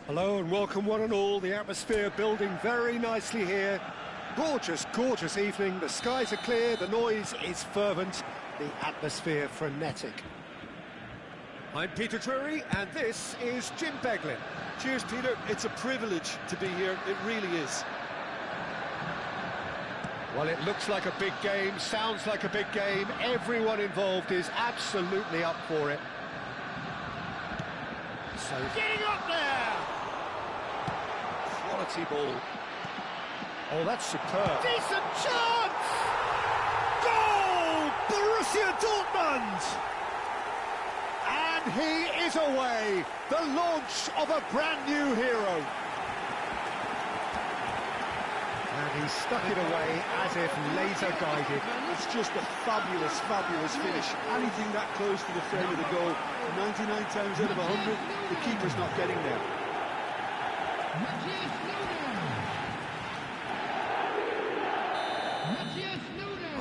Hello and welcome one and all. The atmosphere building very nicely here. Gorgeous, gorgeous evening. The skies are clear, the noise is fervent, the atmosphere frenetic. I'm Peter Drury and this is Jim Beglin. Cheers, Peter. It's a privilege to be here. It really is. Well, it looks like a big game, sounds like a big game. Everyone involved is absolutely up for it. So getting up there! Quality ball. Oh, that's superb. Decent chance! Goal! Borussia Dortmund! And he is away. The launch of a brand new hero. And he stuck it away as if laser-guided. It's just a fabulous, fabulous finish. Anything that close to the frame of the goal, 99 times out of 100, the keeper's not getting there.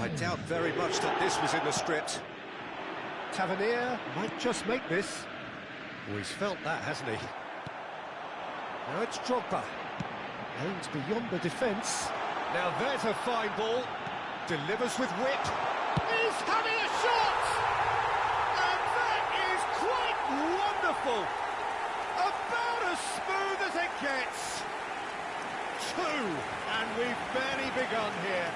I doubt very much that this was in the script. Tavernier might just make this. Oh, he's felt that, hasn't he? Now it's Drogba. Aims beyond the defence. Now there's a fine ball. Delivers with wit. He's having a shot! And that is quite wonderful. About as smooth as it gets. Two, and we've barely begun here.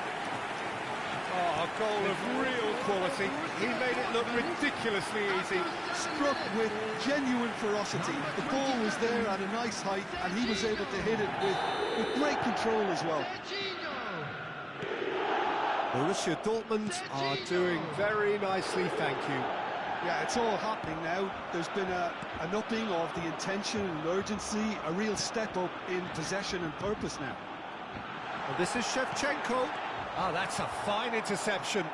Oh, a goal of real quality. quality. He made it look ridiculously easy. Struck with genuine ferocity. The ball was there at a nice height, and he was able to hit it with great control as well. Borussia Dortmund are doing very nicely, thank you. Yeah, it's all happening now. There's been an upping of the intention and urgency, a real step up in possession and purpose now. And this is Shevchenko. Ah, that's a fine interception.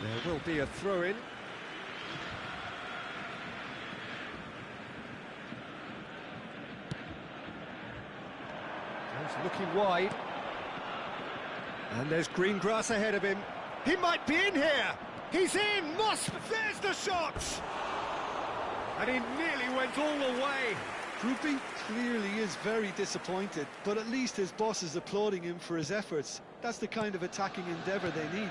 There will be a throw-in. He's looking wide. And there's green grass ahead of him. He might be in here. He's in. Moss, there's the shot. And he nearly went all the way. Groupie clearly is very disappointed, but at least his boss is applauding him for his efforts. That's the kind of attacking endeavour they need.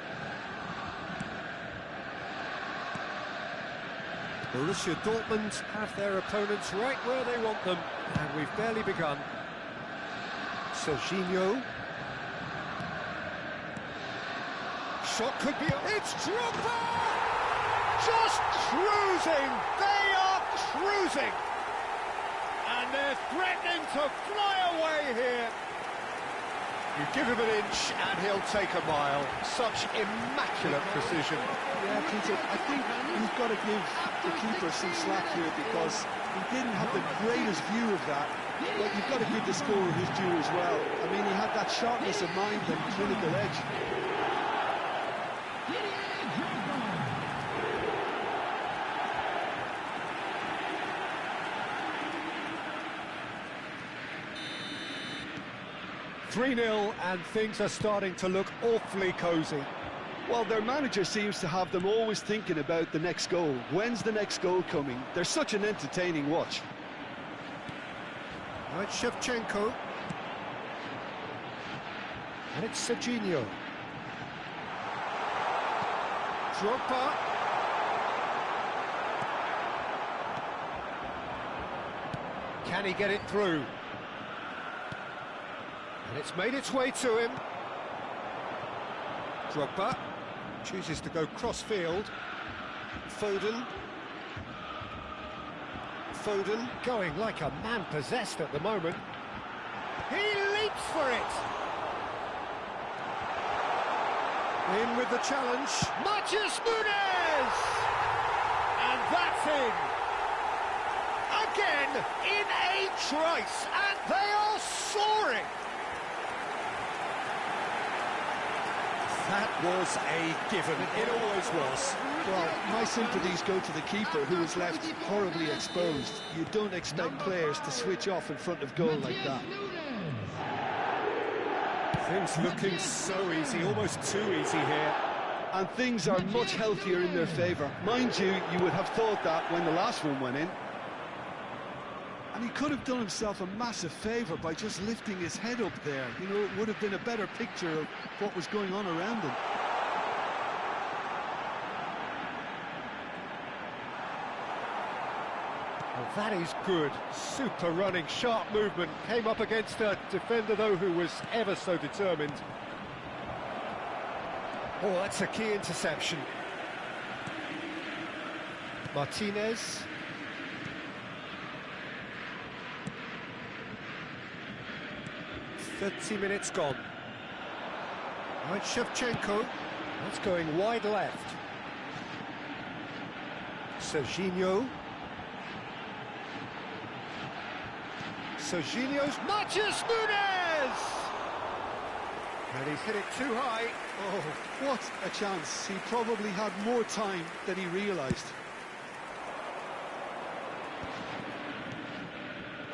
Borussia Dortmund have their opponents right where they want them, and we've barely begun. Serginho. Shot could be... It's Drogba! Just cruising! They are cruising! And they're threatening to fly away here. You give him an inch and he'll take a mile. Such immaculate precision. Yeah, Peter, I think you've got to give the keeper some slack here because he didn't have the greatest view of that. But you've got to give the scorer his due as well. I mean, he had that sharpness of mind and clinical edge. "3-0 and things are starting to look awfully cosy. Well, their manager seems to have them always thinking about the next goal. When's the next goal coming? They're such an entertaining watch. Now it's Shevchenko. And it's Serginho. Drogba. Can he get it through? And it's made its way to him. Drogba chooses to go cross-field. Foden. Foden going like a man possessed at the moment. He leaps for it. In with the challenge. Matheus Nunes! And that's in. Again in a trice, and they are soaring. That was a given. It always was. Well, my sympathies go to the keeper, who was left horribly exposed. You don't expect players to switch off in front of goal like that. Things looking so easy, almost too easy here. And things are much healthier in their favour. Mind you, you would have thought that when the last one went in. And he could have done himself a massive favour by just lifting his head up there. You know, it would have been a better picture of what was going on around him. Well, that is good. Super running, sharp movement. Came up against a defender, though, who was ever so determined. Oh, that's a key interception. Martinez. "30 minutes gone." Now it's Shevchenko. That's going wide left. Serginho. Serginho's Matheus Nunes! And he's hit it too high. Oh, what a chance. He probably had more time than he realised.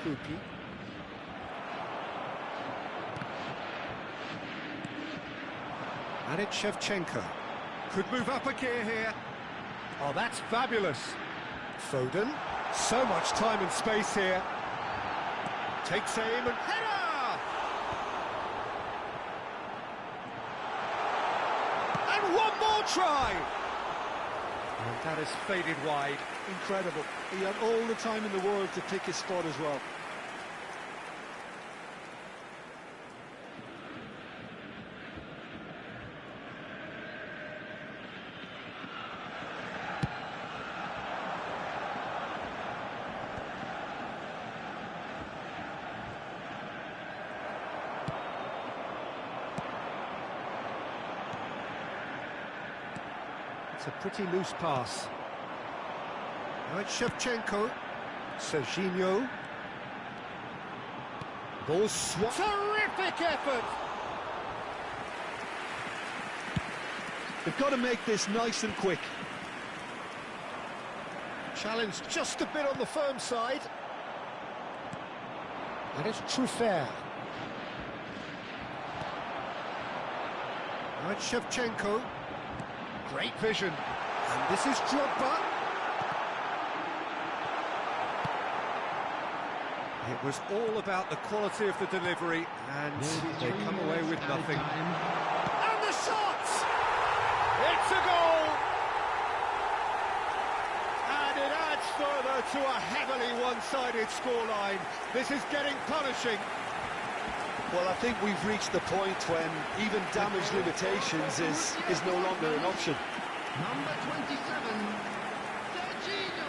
Kupi. And it's Shevchenko. Could move up a gear here. Oh, that's fabulous. Foden. So much time and space here. Takes aim and header! And one more try! And that has faded wide. Incredible. He had all the time in the world to pick his spot as well. It's a pretty loose pass. Now it's Shevchenko. Serginho. Ball swap. Terrific effort! They've got to make this nice and quick. Challenge just a bit on the firm side. And it's Truffert. Now it's Shevchenko. Great vision. And this is Drogba. It was all about the quality of the delivery, and they come away with nothing. And the shot! It's a goal! And it adds further to a heavily one-sided scoreline. This is getting punishing. Well, I think we've reached the point when even damage limitations is no longer an option. Number 27, Serginho.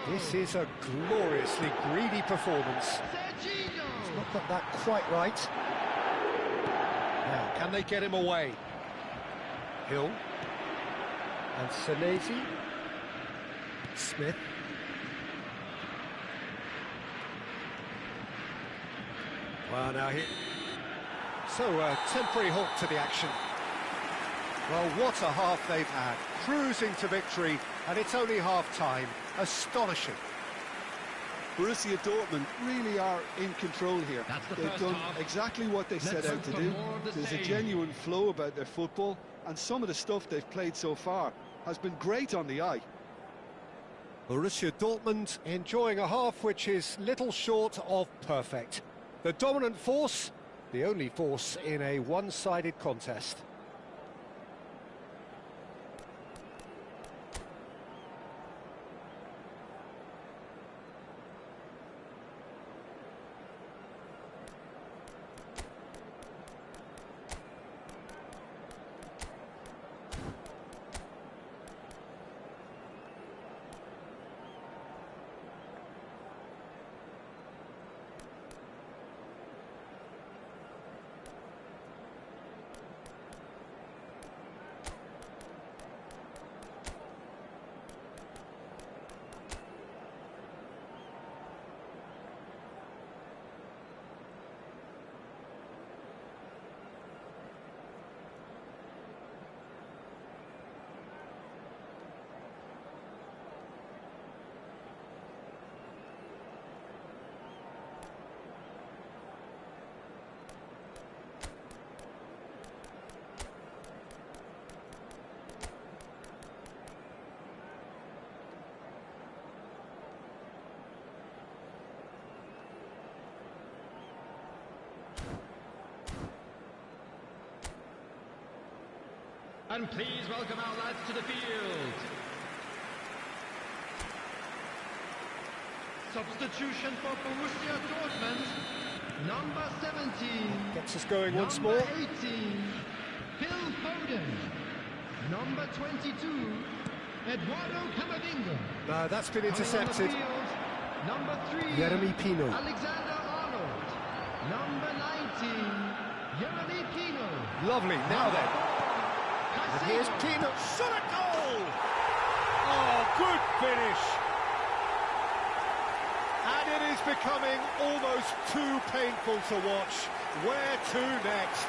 This is a gloriously greedy performance. He's not got that quite right. Now, can they get him away? Hill. And Senesi. Smith. Well, now he... So, temporary halt to the action. Well, what a half they've had. Cruising to victory, and it's only half-time. Astonishing. Borussia Dortmund really are in control here. They've done exactly what they set out to do. There's a genuine flow about their football, and some of the stuff they've played so far has been great on the eye. Borussia Dortmund enjoying a half which is little short of perfect. The dominant force, the only force in a one-sided contest. And please welcome our lads to the field. Substitution for Borussia Dortmund, number 17. Gets us going once more. Number 18, Phil Foden. Number 22, Eduardo Camavinga. No, that's been intercepted. Field, number 3, Jeremy Pino. Alexander Arnold. Number 19, Jeremy Pino. Lovely, now then. And here's Pino, shot a goal! Oh, good finish! And it is becoming almost too painful to watch. Where to next?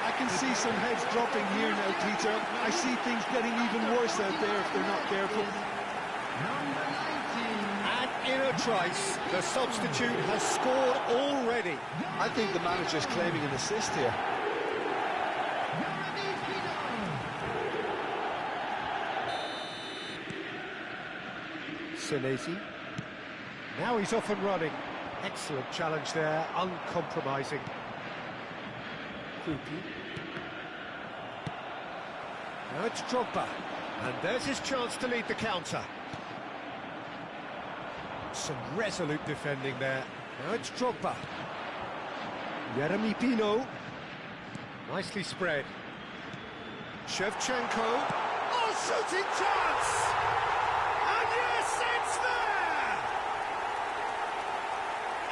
I can see some heads dropping here now, Peter. I see things getting even worse out there if they're not careful. Number 19. And in a trice, the substitute has scored already. I think the manager's claiming an assist here. Senesi. Now he's off and running. Excellent challenge there, uncompromising. Krupi. Now it's Drogba. And there's his chance to lead the counter. Some resolute defending there. Now it's Drogba. Jeremy Pino. Nicely spread. Shevchenko. Oh, shooting chance! And yes, it's there!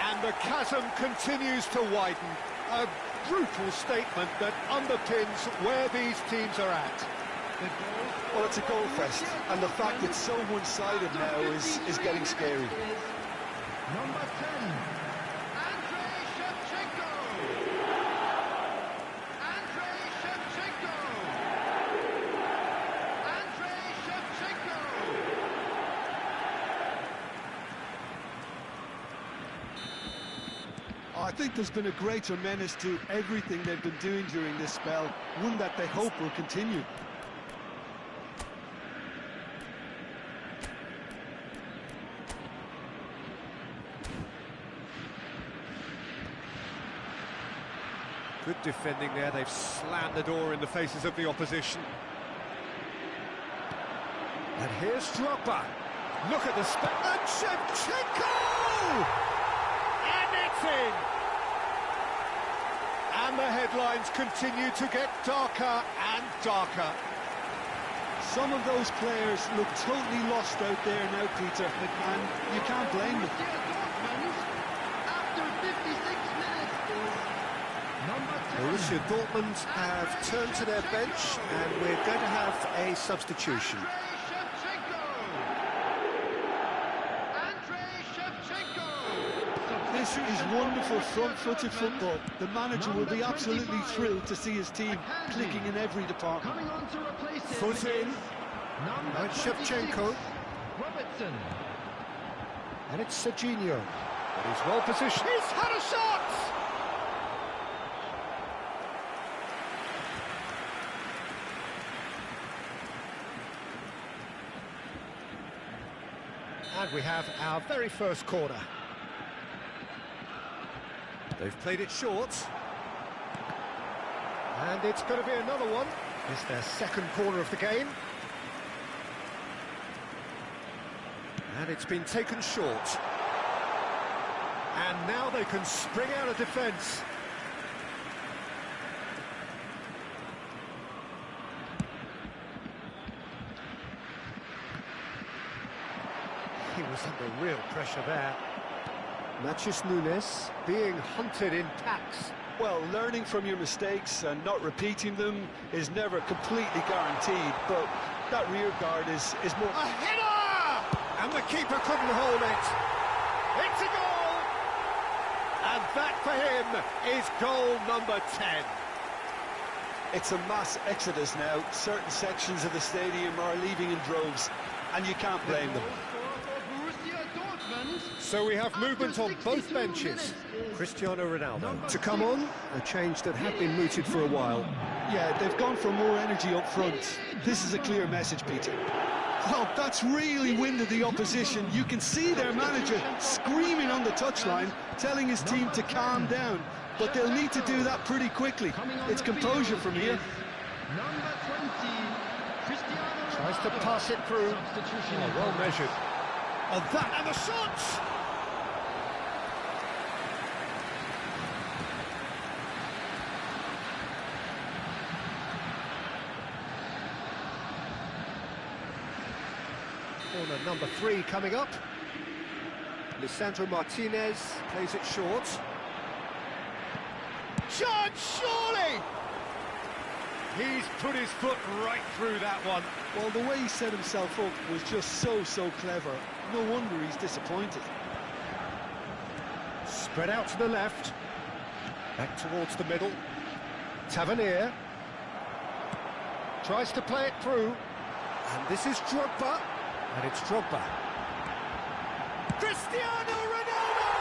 And the chasm continues to widen. A brutal statement that underpins where these teams are at. Well, it's a goal fest, and the fact it's so one-sided now is getting scary. Number 10, Andrei Shevchenko. Andrei Shevchenko. Andrei Shevchenko. I think there's been a greater menace to everything they've been doing during this spell, one that they hope will continue. Good defending there, they've slammed the door in the faces of the opposition. And here's Drogba. Look at the and Shevchenko! And it's in! And the headlines continue to get darker and darker. Some of those players look totally lost out there now, Peter, and you can't blame them. After 56 minutes is number 10. Borussia Dortmund have turned to their bench, and we're going to have a substitution. This is wonderful front-footed football. The manager will be absolutely thrilled to see his team clicking in every department. Coming on to replace him Foot in. is number And Shevchenko. 26, Robertson. And it's Serginho. But he's well positioned. He's had a shot! And we have our very first corner. They've played it short. And it's going to be another one. It's their second corner of the game. And it's been taken short. And now they can spring out of defence. He was under real pressure there. Matheus Nunes being hunted in packs. Well, learning from your mistakes and not repeating them is never completely guaranteed, but that rear guard is more... A header! And the keeper couldn't hold it. It's a goal! And that for him is goal number 10. It's a mass exodus now. Certain sections of the stadium are leaving in droves, and you can't blame them. So we have movement on both benches. Cristiano Ronaldo to come on, a change that had been mooted for a while. Yeah, they've gone for more energy up front. This is a clear message, Peter. Well, that's really winded the opposition. You can see their manager screaming on the touchline, telling his team to calm down. But they'll need to do that pretty quickly. It's composure from here. Number 20, Cristiano Tries to pass it through. Oh, well measured. And that, and the shots! Corner number 3 coming up. Lisandro Martinez plays it short. Chance, surely! He's put his foot right through that one. Well, the way he set himself up was just so clever. No wonder he's disappointed. Spread out to the left. Back towards the middle. Tavernier. Tries to play it through. And this is Drogba. And it's Drogba. Cristiano Ronaldo!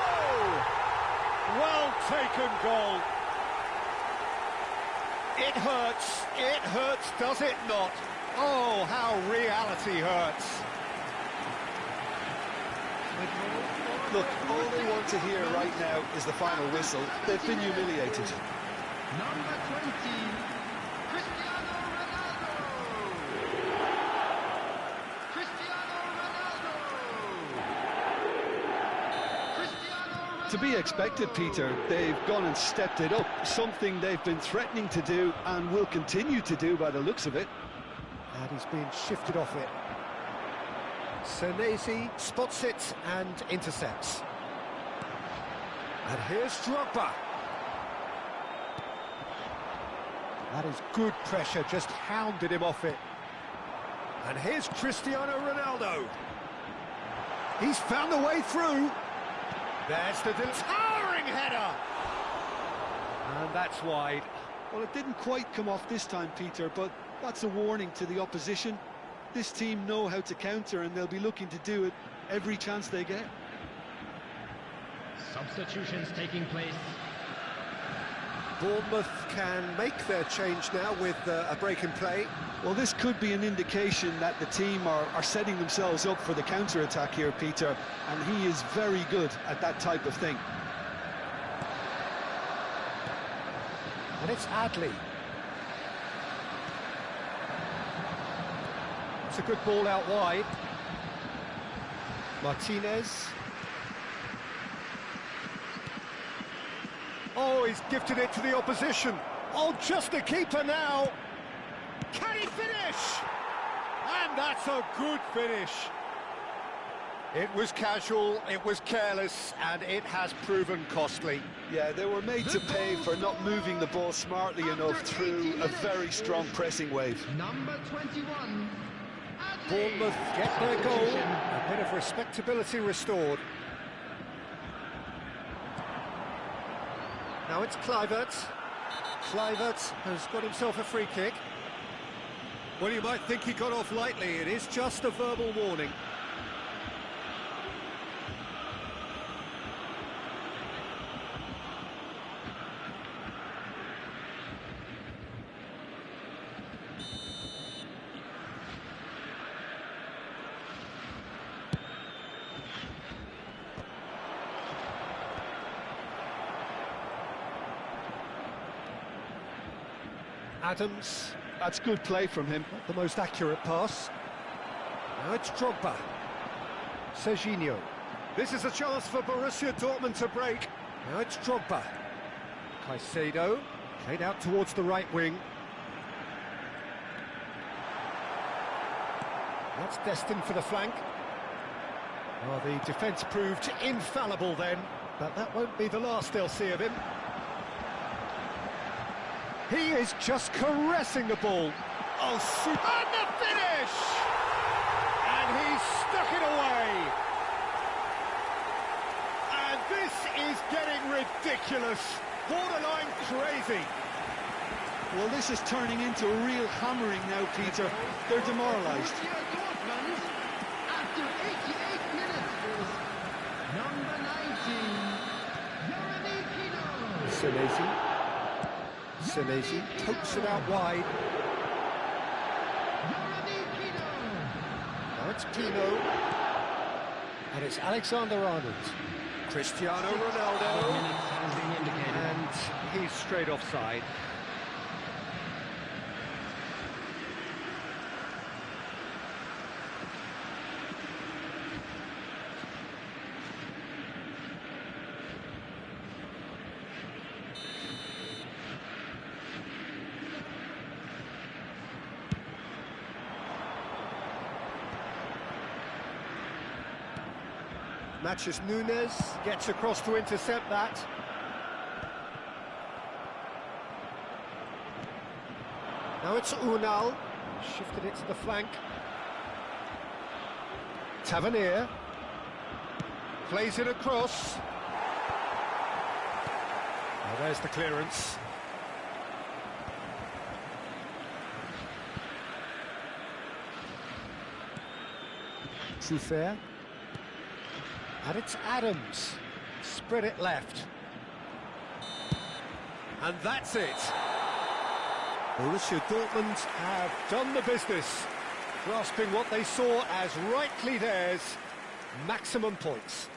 Well taken goal. It hurts, does it not? Oh, how reality hurts. Look, all they want to hear right now is the final whistle. They've been humiliated. Number 20, Cristiano Ronaldo. Cristiano Ronaldo. Cristiano Ronaldo. To be expected, Peter, they've gone and stepped it up, something they've been threatening to do and will continue to do by the looks of it. And he's been shifted off it. Senesi spots it and intercepts. And here's Drogba. That is good pressure, just hounded him off it. And here's Cristiano Ronaldo. He's found the way through. There's the towering header. And that's wide. Well, it didn't quite come off this time, Peter, but that's a warning to the opposition. This team know how to counter, and they'll be looking to do it every chance they get. Substitutions taking place. Bournemouth can make their change now with a break in play. Well, this could be an indication that the team are setting themselves up for the counter-attack here, Peter, and he is very good at that type of thing. And it's Adley. It's a good ball out wide. Martinez. Oh, he's gifted it to the opposition. Oh, just a keeper now. Can he finish? And that's a good finish. It was casual, it was careless, and it has proven costly. Yeah, they were made to pay for not moving the ball smartly enough through a very strong pressing wave. Number 21. Bournemouth get their goal, a bit of respectability restored. Now it's Kluivert. Kluivert has got himself a free kick. Well, you might think he got off lightly, it is just a verbal warning. Adams. That's good play from him. Not the most accurate pass. Now it's Drogba. Serginho. This is a chance for Borussia Dortmund to break. Now it's Drogba. Caicedo. Played out towards the right wing. That's destined for the flank. Well, the defence proved infallible then, but that won't be the last they'll see of him. He is just caressing the ball. Oh, super. And the finish! And he's stuck it away. And this is getting ridiculous. Borderline crazy. Well, this is turning into a real hammering now, Peter. They're demoralised. After 88 minutes is number 19, Senesi. Senesi pokes it out wide. Now it's Pino. And it's Alexander-Arnold. Cristiano Ronaldo. And he's straight offside. Matches Nunes, gets across to intercept that. Now it's Unal, shifted it to the flank. Tavernier, plays it across. Now there's the clearance. Truffert. And it's Adams, spread it left. And that's it. Borussia Dortmund have done the business, grasping what they saw as rightly theirs, maximum points.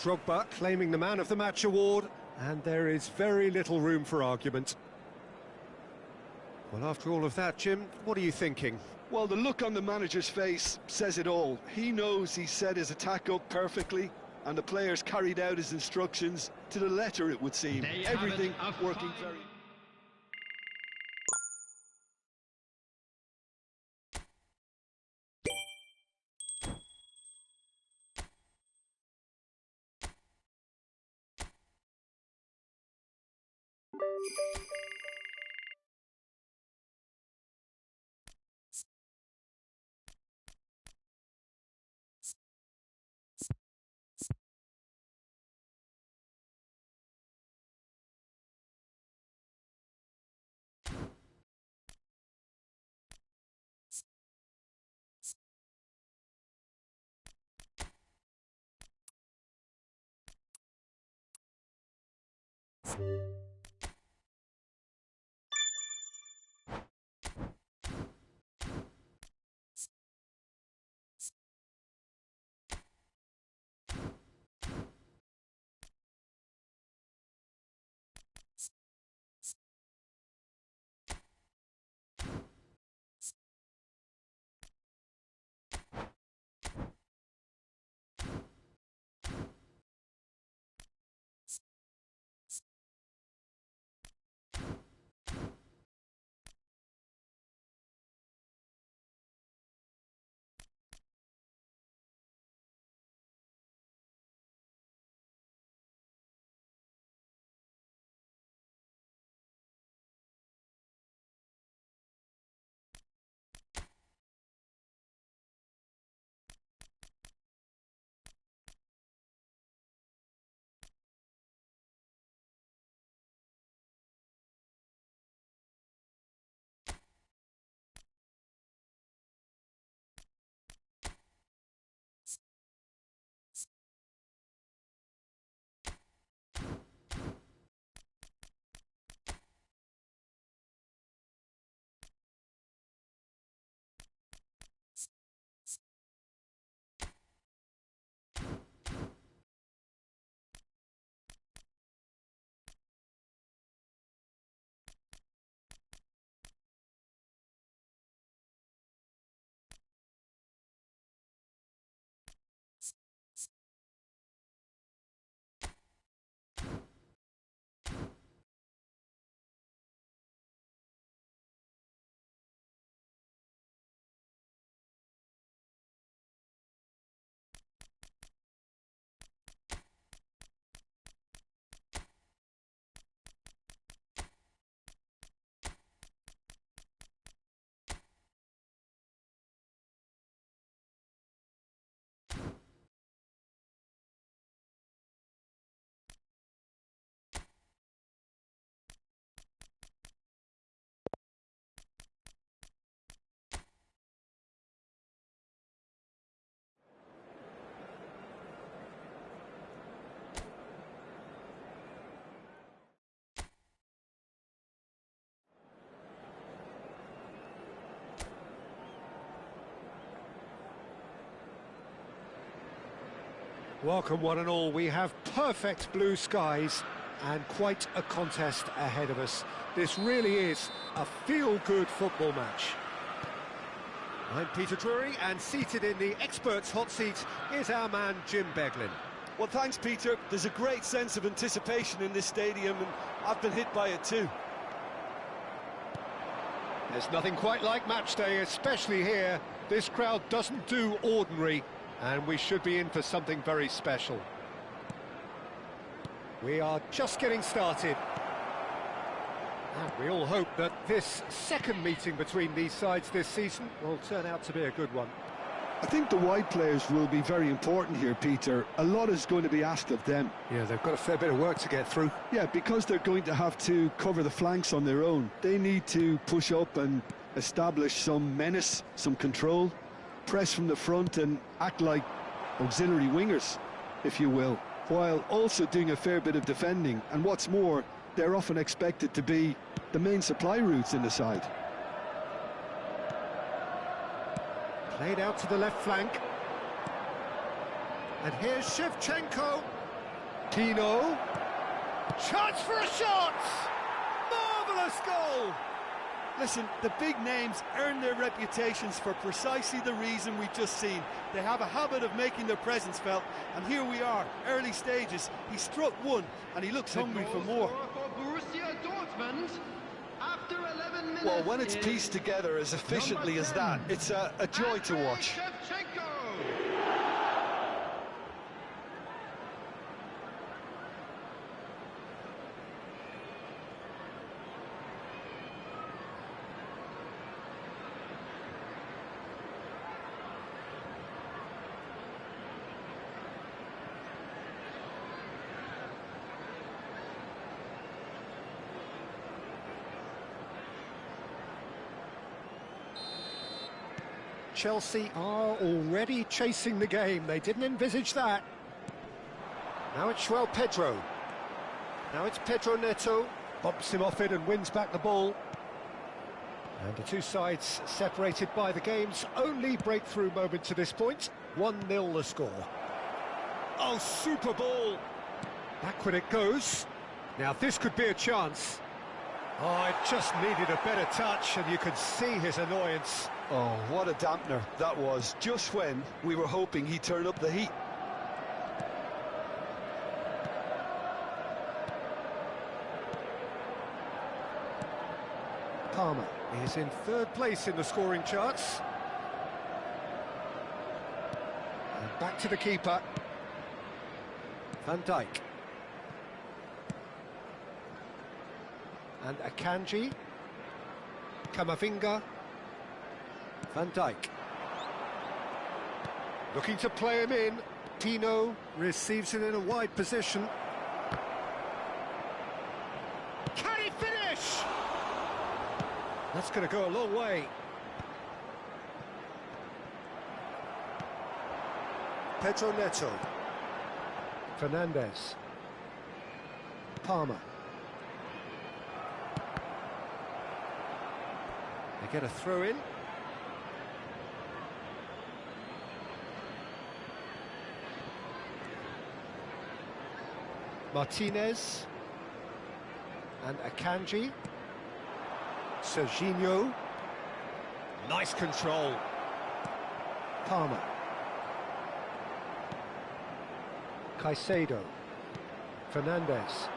Drogba claiming the Man of the Match award, and there is very little room for argument. Well, after all of that, Jim, what are you thinking? Well, the look on the manager's face says it all. He knows he set his attack up perfectly, and the players carried out his instructions to the letter, it would seem. Everything working very... Welcome one and all. We have perfect blue skies and quite a contest ahead of us. This really is a feel-good football match. I'm Peter Drury, and seated in the experts' hot seat is our man Jim Beglin. Well, thanks, Peter. There's a great sense of anticipation in this stadium, and I've been hit by it too. There's nothing quite like match day, especially here. This crowd doesn't do ordinary, and we should be in for something very special. We are just getting started. And we all hope that this second meeting between these sides this season will turn out to be a good one. I think the wide players will be very important here, Peter. A lot is going to be asked of them. Yeah, they've got a fair bit of work to get through. Yeah, because they're going to have to cover the flanks on their own. They need to push up and establish some menace, some control, press from the front and act like auxiliary wingers, if you will, while also doing a fair bit of defending. And what's more, they're often expected to be the main supply routes in the side. Played out to the left flank. And here's Shevchenko. Tino. Chance for a shot! Marvellous goal! Listen, the big names earn their reputations for precisely the reason we've just seen. They have a habit of making their presence felt, and here we are, early stages. He struck one, and he looks hungry for more. Well, when it's pieced together as efficiently as that, it's a joy to watch. Chelsea are already chasing the game. They didn't envisage that. Now it's João Pedro. Now it's Pedro Neto, bumps him off it and wins back the ball. And the two sides separated by the game's only breakthrough moment to this point. 1-0 the score. Oh, super ball! Backward it goes. Now this could be a chance. Oh, it just needed a better touch, and you could see his annoyance. Oh, what a dampener that was, just when we were hoping he'd turn up the heat. Palmer is in third place in the scoring charts. And back to the keeper. Van Dijk. And Akanji. Camavinga. Van Dijk. Looking to play him in. Tino receives it in a wide position. Can he finish? That's going to go a long way. Pedro Neto. Fernandes. Palmer. They get a throw in. Martinez. And Akanji. Serginho. Nice control. Palmer. Caicedo. Fernandes.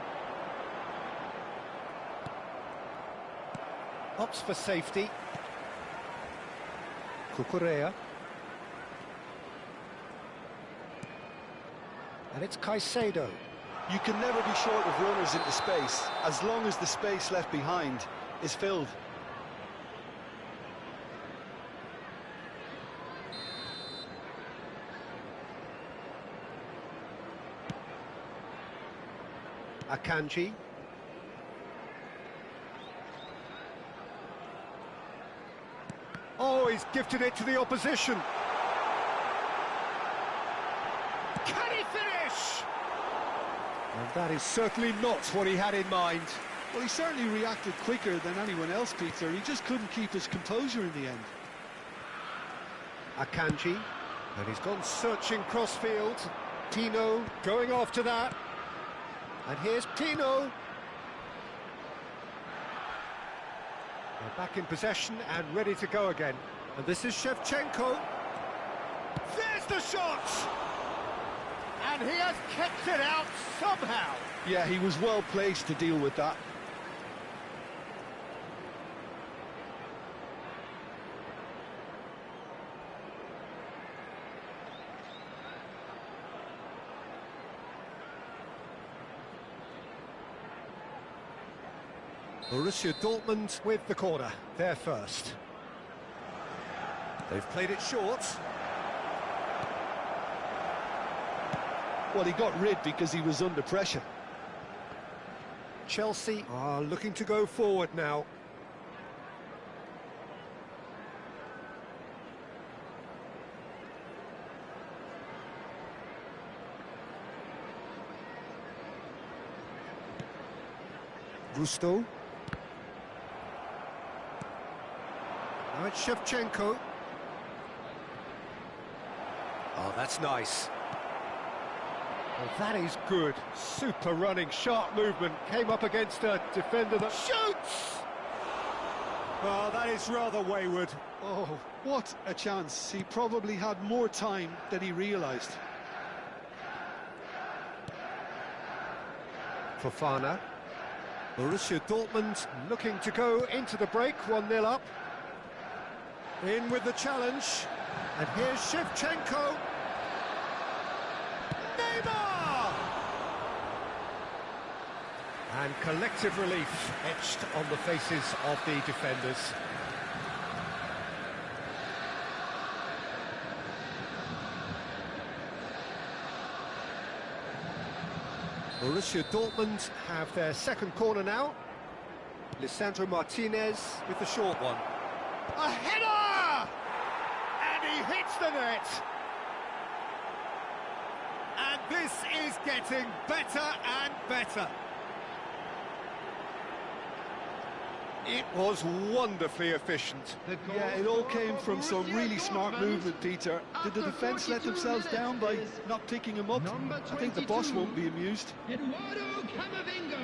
Opts for safety. Cucurella. And it's Caicedo. You can never be short of runners into space, as long as the space left behind is filled. Akanji. Oh, he's gifted it to the opposition. Can he finish? And that is certainly not what he had in mind. Well, he certainly reacted quicker than anyone else, Peter. He just couldn't keep his composure in the end. Akanji. And he's gone searching crossfield. Tino going after that. And here's Tino. They're back in possession and ready to go again. And this is Shevchenko. There's the shot! And he has kept it out somehow. Yeah, he was well placed to deal with that. Borussia Dortmund with the corner, they're first. They've played it short. Well, he got rid because he was under pressure. Chelsea are looking to go forward now. Gusto. Now it's Shevchenko. Oh, that's nice. Well, that is good. Super running, sharp movement. Came up against a defender that shoots! Oh, that is rather wayward. Oh, what a chance. He probably had more time than he realised. Fofana. Borussia Dortmund looking to go into the break, 1-0 up. In with the challenge. And here's Shevchenko. Neymar! And collective relief etched on the faces of the defenders. Borussia Dortmund have their second corner now. Lisandro Martinez with the short one. A header! And he hits the net. And this is getting better and better. It was wonderfully efficient. Yeah, it all came from some really smart movement, Peter. Did the defence let themselves down by not picking him up? I think the boss won't be amused. Eduardo Camavinga.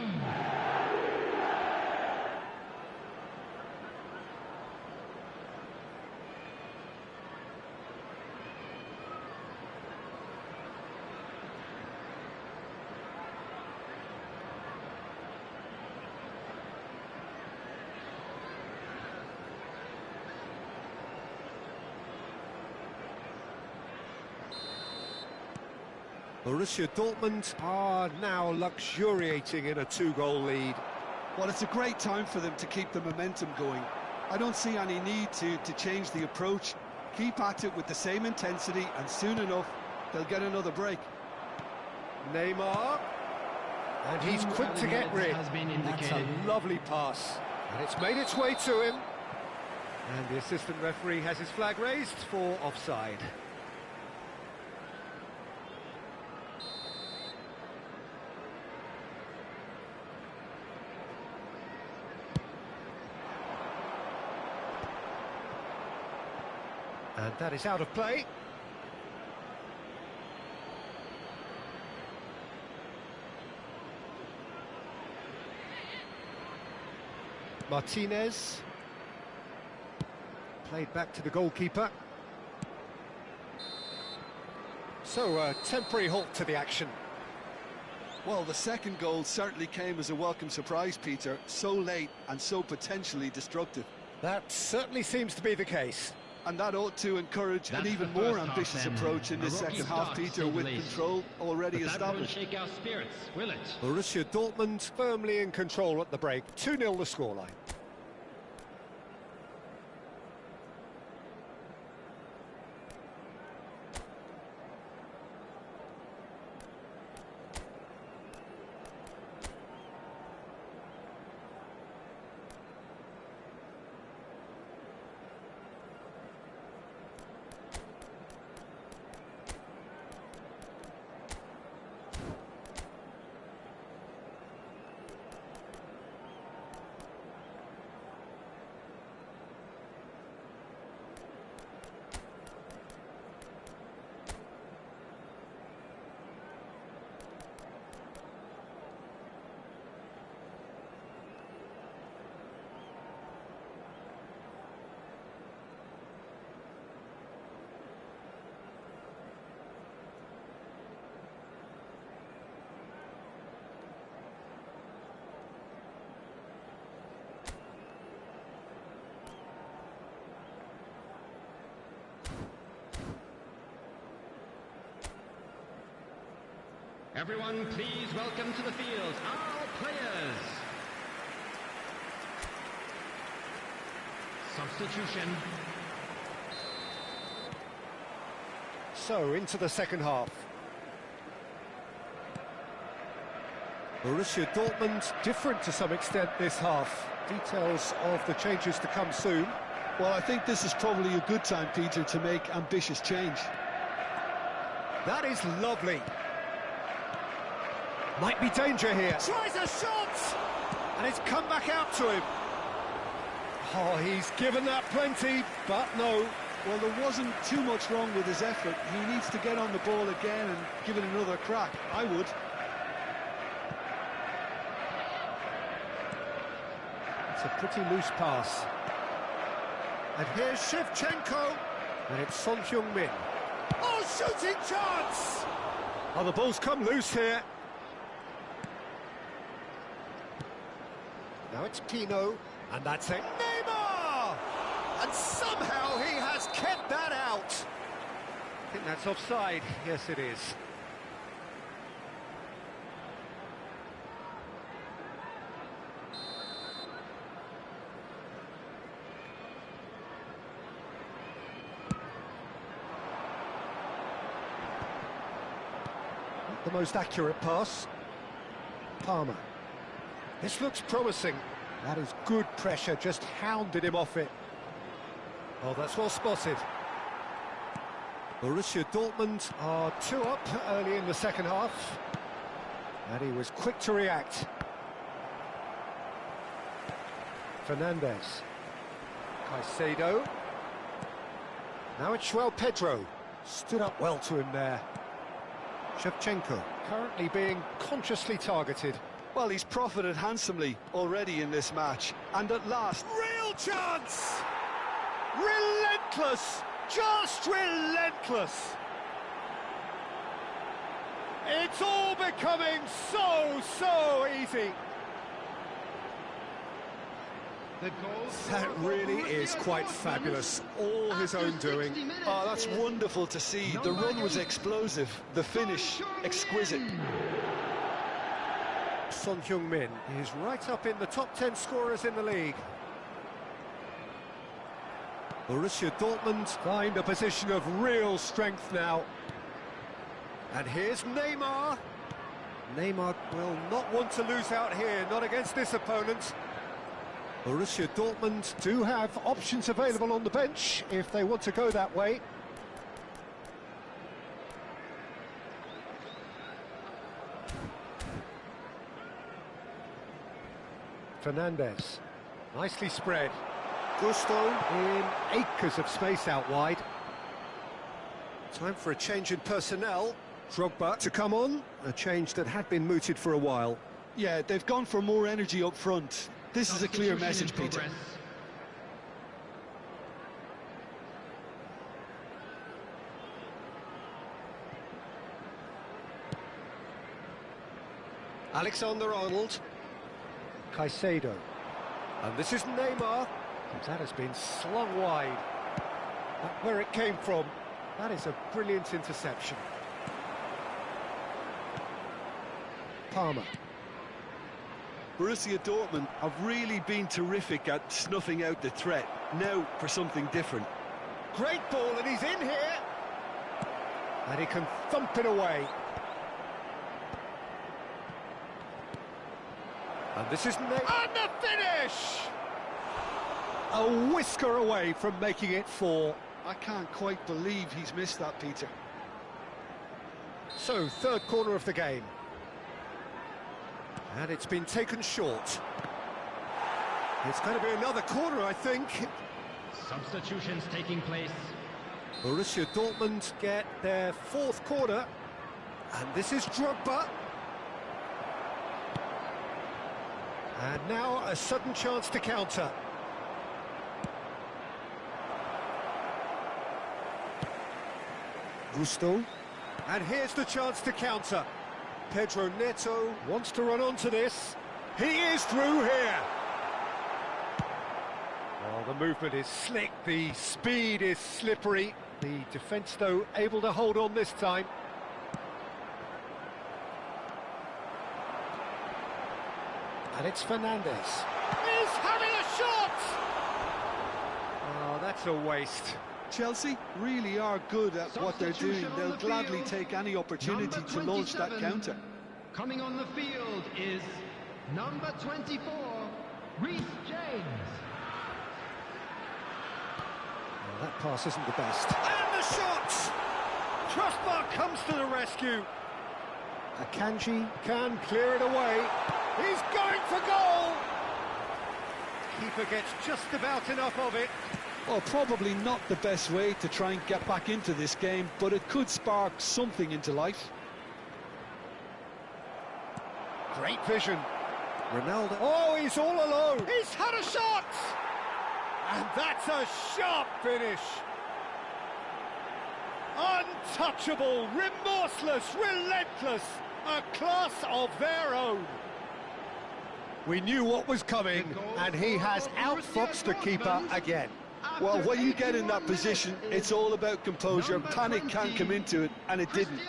Borussia Dortmund are now luxuriating in a two-goal lead. Well, it's a great time for them to keep the momentum going. I don't see any need to change the approach. Keep at it with the same intensity, and soon enough, they'll get another break. Neymar, and he's quick to get rid. Has been That's indicated. a lovely pass, and it's made its way to him. And the assistant referee has his flag raised for offside. And that is out of play. Martinez. Played back to the goalkeeper. So, a temporary halt to the action. Well, the second goal certainly came as a welcome surprise, Peter. So late and so potentially destructive. That certainly seems to be the case. And that ought to encourage an That's even the more first half, ambitious then. approach in A this rocky second half, start, Peter, to with say the least. control already But that won't established. shake our spirits, will it? Borussia Dortmund firmly in control at the break. 2-0 the scoreline. Everyone, please welcome to the field our players. Substitution. So, into the second half. Borussia Dortmund different to some extent this half. Details of the changes to come soon. Well, I think this is probably a good time, Peter, to make ambitious change. That is lovely. Might be danger here. Tries a shot! And it's come back out to him. Oh, he's given that plenty, but no. Well, there wasn't too much wrong with his effort. He needs to get on the ball again and give it another crack. I would. It's a pretty loose pass. And here's Shevchenko. And it's Son Heung-min. Oh, shooting chance! Oh, the ball's come loose here. Now it's Pino, and that's it. Neymar! And somehow he has kept that out. I think that's offside. Yes, it is. Not the most accurate pass. Palmer. This looks promising. That is good pressure, just hounded him off it. Oh, that's well spotted. Borussia Dortmund are 2 up early in the second half. And he was quick to react. Fernandez. Caicedo. Now it's Pedro. Stood up well to him there. Shevchenko, currently being consciously targeted. Well, he's profited handsomely already in this match. And at last... Real chance! Relentless! Just relentless! It's all becoming so easy. The goal That really is quite fabulous. All his own doing. Oh, that's wonderful to see. The run was explosive, the finish exquisite. Son Heung-min is right up in the top 10 scorers in the league. Borussia Dortmund find a position of real strength now. And here's Neymar. Neymar will not want to lose out here, not against this opponent. Borussia Dortmund do have options available on the bench if they want to go that way. Fernandez, nicely spread. Gusto in acres of space out wide. Time for a change in personnel. Drogba to come on, a change that had been mooted for a while. Yeah, they've gone for more energy up front. This is a clear message, Peter. Alexander-Arnold. Caicedo. And this is Neymar. That has been slung wide. But where it came from, that is a brilliant interception. Palmer. Borussia Dortmund have really been terrific at snuffing out the threat. Now for something different. Great ball, and he's in here. And he can thump it away. And this is Neymar. And the finish! A whisker away from making it 4. I can't quite believe he's missed that, Peter. So, third corner of the game. And it's been taken short. It's going to be another corner, I think. Substitutions taking place. Borussia Dortmund get their 4th corner. And this is Drogba. And now a sudden chance to counter. Gusto. And here's the chance to counter. Pedro Neto wants to run onto this. He is through here. Well, the movement is slick, the speed is slippery. The defence, though, able to hold on this time. And it's Fernandez. He's having a shot! Oh, that's a waste. Chelsea really are good at what they're doing. They'll gladly take any opportunity to launch that counter. Coming on the field is number 24, Reece James. Well, that pass isn't the best. And the shot! Crossbar comes to the rescue. Akanji can clear it away. He's going for goal! Keeper gets just about enough of it. Well, probably not the best way to try and get back into this game, but it could spark something into life. Great vision. Ronaldo. Oh, he's all alone. He's had a shot! And that's a sharp finish. Untouchable, remorseless, relentless. A class of their own. We knew what was coming, and he has outfoxed the keeper again. Well, when you get in that position, it's all about composure. Panic can't come into it, and it didn't.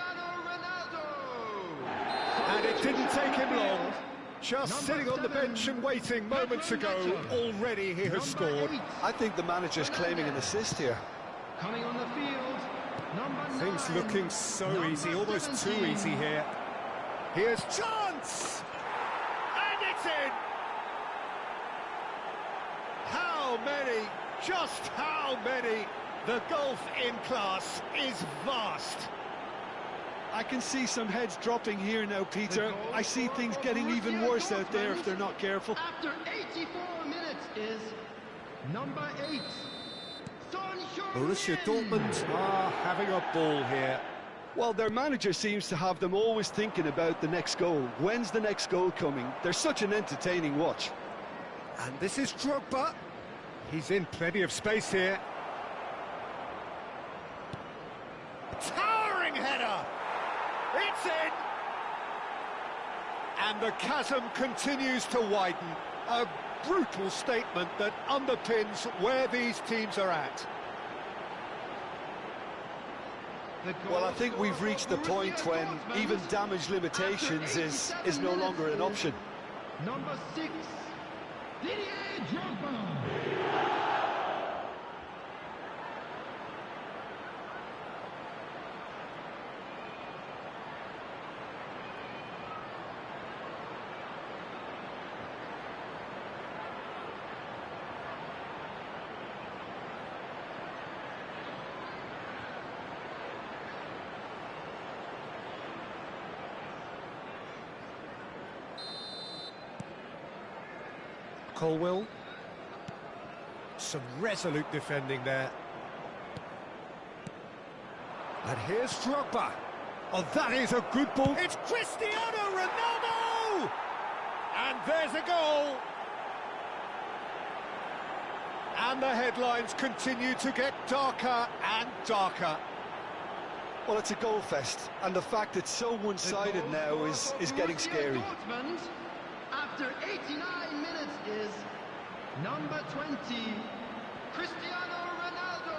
And it didn't take him long. Just sitting on the bench and waiting moments ago, already he has scored. I think the manager's claiming an assist here. Coming on the field, number 9. Things looking so easy, almost too easy here. Here's chance! And it's in! How many? Just how many? The gulf in class is vast. I can see some heads dropping here now, Peter. I see things getting even worse out there if they're not careful. After 84 minutes is number 8, Son Heung-min. Borussia Dortmund are having a ball here. Well, their manager seems to have them always thinking about the next goal. When's the next goal coming? They're such an entertaining watch. And this is Drogba. He's in plenty of space here. Towering header! It's in! And the chasm continues to widen. A brutal statement that underpins where these teams are at. Well, I think we've reached the point when even damage limitations is no longer an option. Number 6, Didier Drogba. Colwill. Some resolute defending there. And here's Drogba. Oh, that is a good ball. It's Cristiano Ronaldo! And there's a goal. And the headlines continue to get darker and darker. Well, it's a goal fest, and the fact it's so one-sided now is getting scary. Dortmund, after 89 minutes is number 20, Cristiano Ronaldo.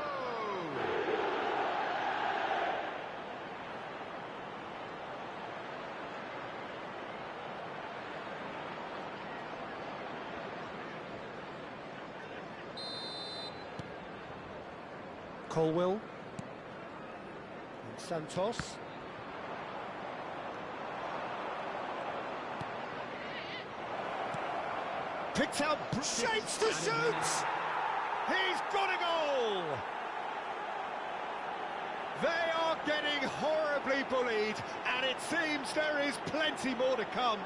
Colwill. And Santos. Picked out, shapes to shoot! He's got a goal! They are getting horribly bullied, and it seems there is plenty more to come.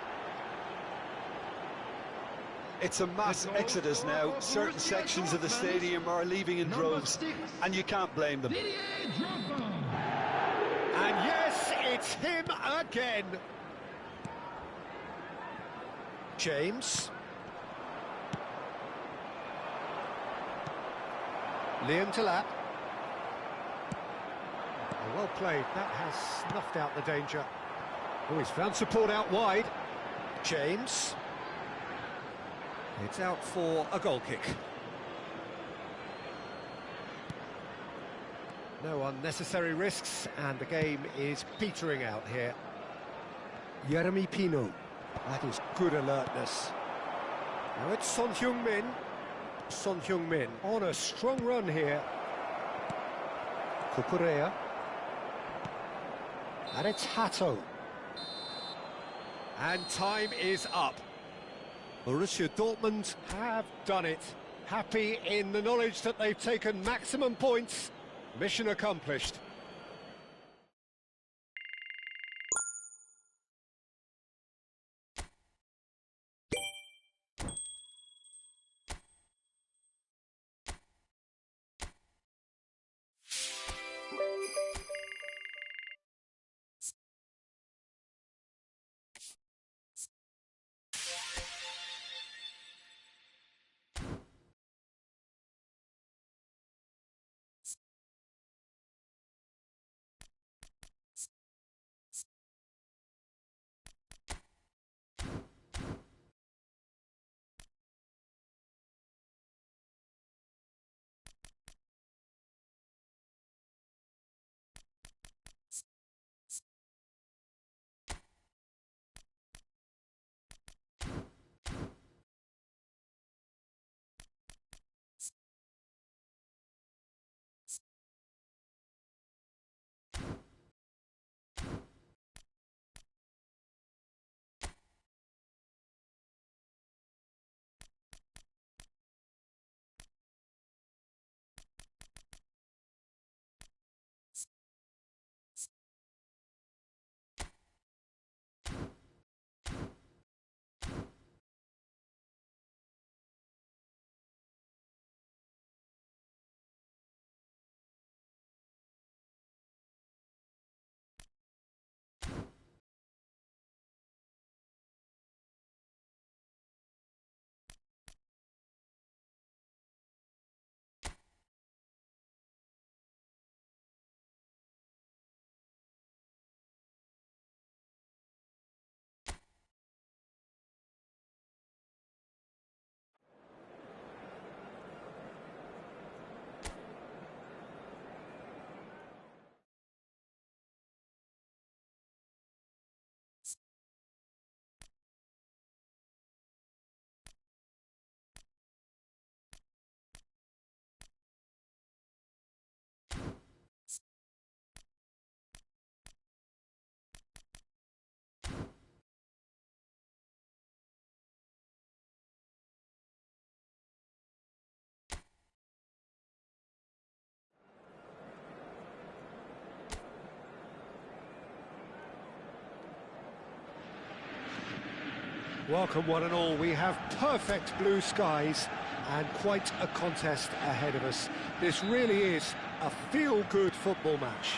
It's a mass exodus now. Certain sections of the stadium are leaving in droves, and you can't blame them. Didier Drogba. And yes, it's him again. James. Liam Delap. Well played, that has snuffed out the danger. Oh, he's found support out wide. James. It's out for a goal kick. No unnecessary risks, and the game is petering out here. Jeremy Pino. That is good alertness. Now it's Son Heung-min. Son Heung-min on a strong run here. Kukurea. And it's Hato. And time is up. Borussia Dortmund have done it. Happy in the knowledge that they've taken maximum points. Mission accomplished. Welcome one and all. We have perfect blue skies and quite a contest ahead of us. This really is a feel-good football match.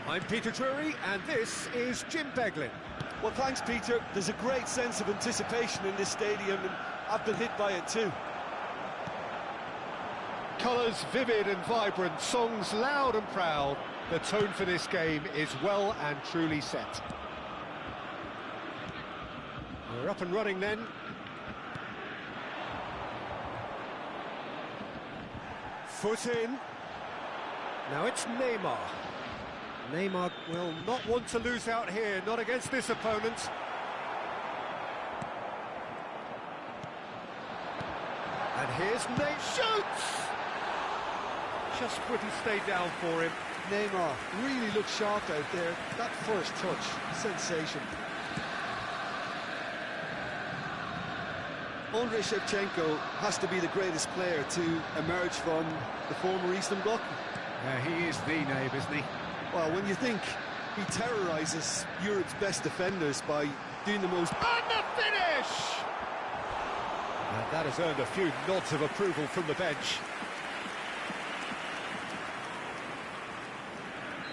I'm Peter Drury and this is Jim Beglin. Well, thanks, Peter. There's a great sense of anticipation in this stadium, and I've been hit by it too. Colours vivid and vibrant, songs loud and proud. The tone for this game is well and truly set. We're up and running then. Foot in. Now it's Neymar. Neymar will not want to lose out here, not against this opponent. And here's Neymar, shoots! Just wouldn't stay down for him. Neymar really looked sharp out there. That first touch, sensation. Andrei Shevchenko has to be the greatest player to emerge from the former Eastern Bloc. Yeah, he is the name, isn't he? Well, when you think he terrorises Europe's best defenders by doing the most... And the finish! And that has earned a few nods of approval from the bench.